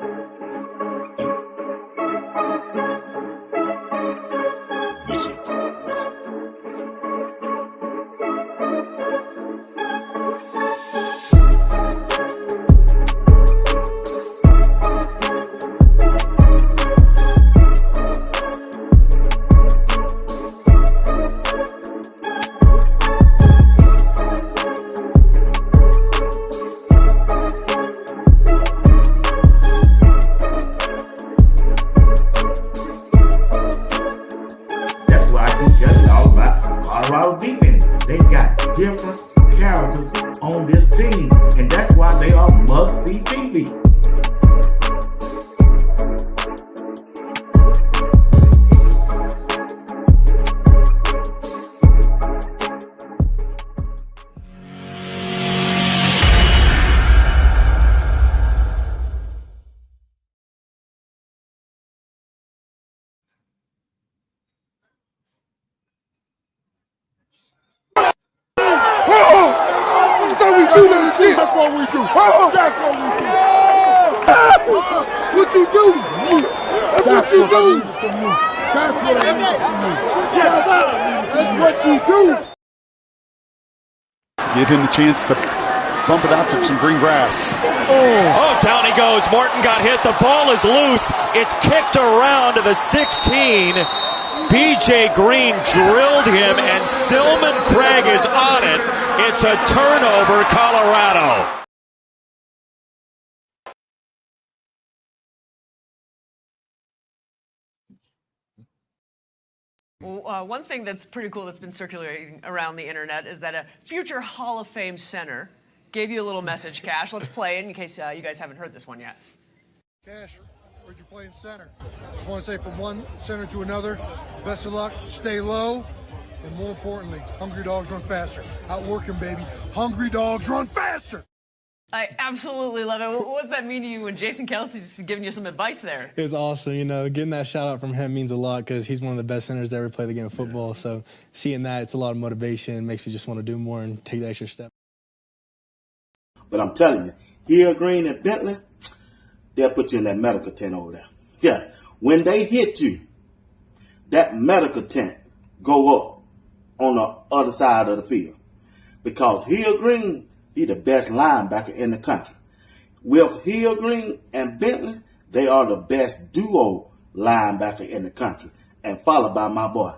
That's what I keep telling y'all about Colorado defense. They got different characters on this team, and that's why they are must-see TV. So we do that shit. That's what we do. That's what we do. That's what you do. That's what you do. That's what I need from you. That's what you do. Give him the chance to bump it out to some green grass. Oh, down he goes. Morton got hit. The ball is loose. It's kicked around to the 16. BJ Green drilled him, and Silman Craig is on it. It's a turnover, Colorado. Well, one thing that's pretty cool that's been circulating around the internet is that a future Hall of Fame center gave you a little message, Cash. Let's play it in case you guys haven't heard this one yet. Cash, where'd you play in center? Just want to say from one center to another, best of luck, stay low, and more importantly, hungry dogs run faster. Outwork them, baby. Hungry dogs run faster. I absolutely love it. What does that mean to you when Jason Kelce is giving you some advice there? It was awesome. You know, getting that shout out from him means a lot because he's one of the best centers to ever play the game of football. So seeing that, it's a lot of motivation. Makes you just want to do more and take the extra step. But I'm telling you, here, Green and Bentley, they'll put you in that medical tent over there. Yeah, when they hit you, that medical tent go up on the other side of the field. Because Hill Green, he's the best linebacker in the country. With Hill Green and Bentley, they are the best duo linebacker in the country. And followed by my boy,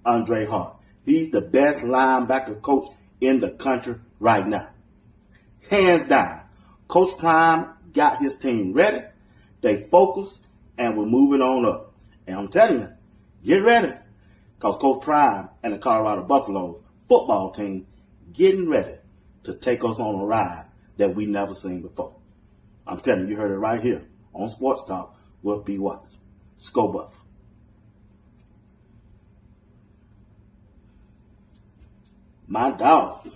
Andre Hart. He's the best linebacker coach in the country right now. Hands down. Coach Prime got his team ready. They focused, and we're moving on up. And I'm telling you, get ready. Because Coach Prime and the Colorado Buffaloes football team getting ready to take us on a ride that we never seen before. I'm telling you, you heard it right here on Sports Talk with B. Watts. Sco Buff. My dog.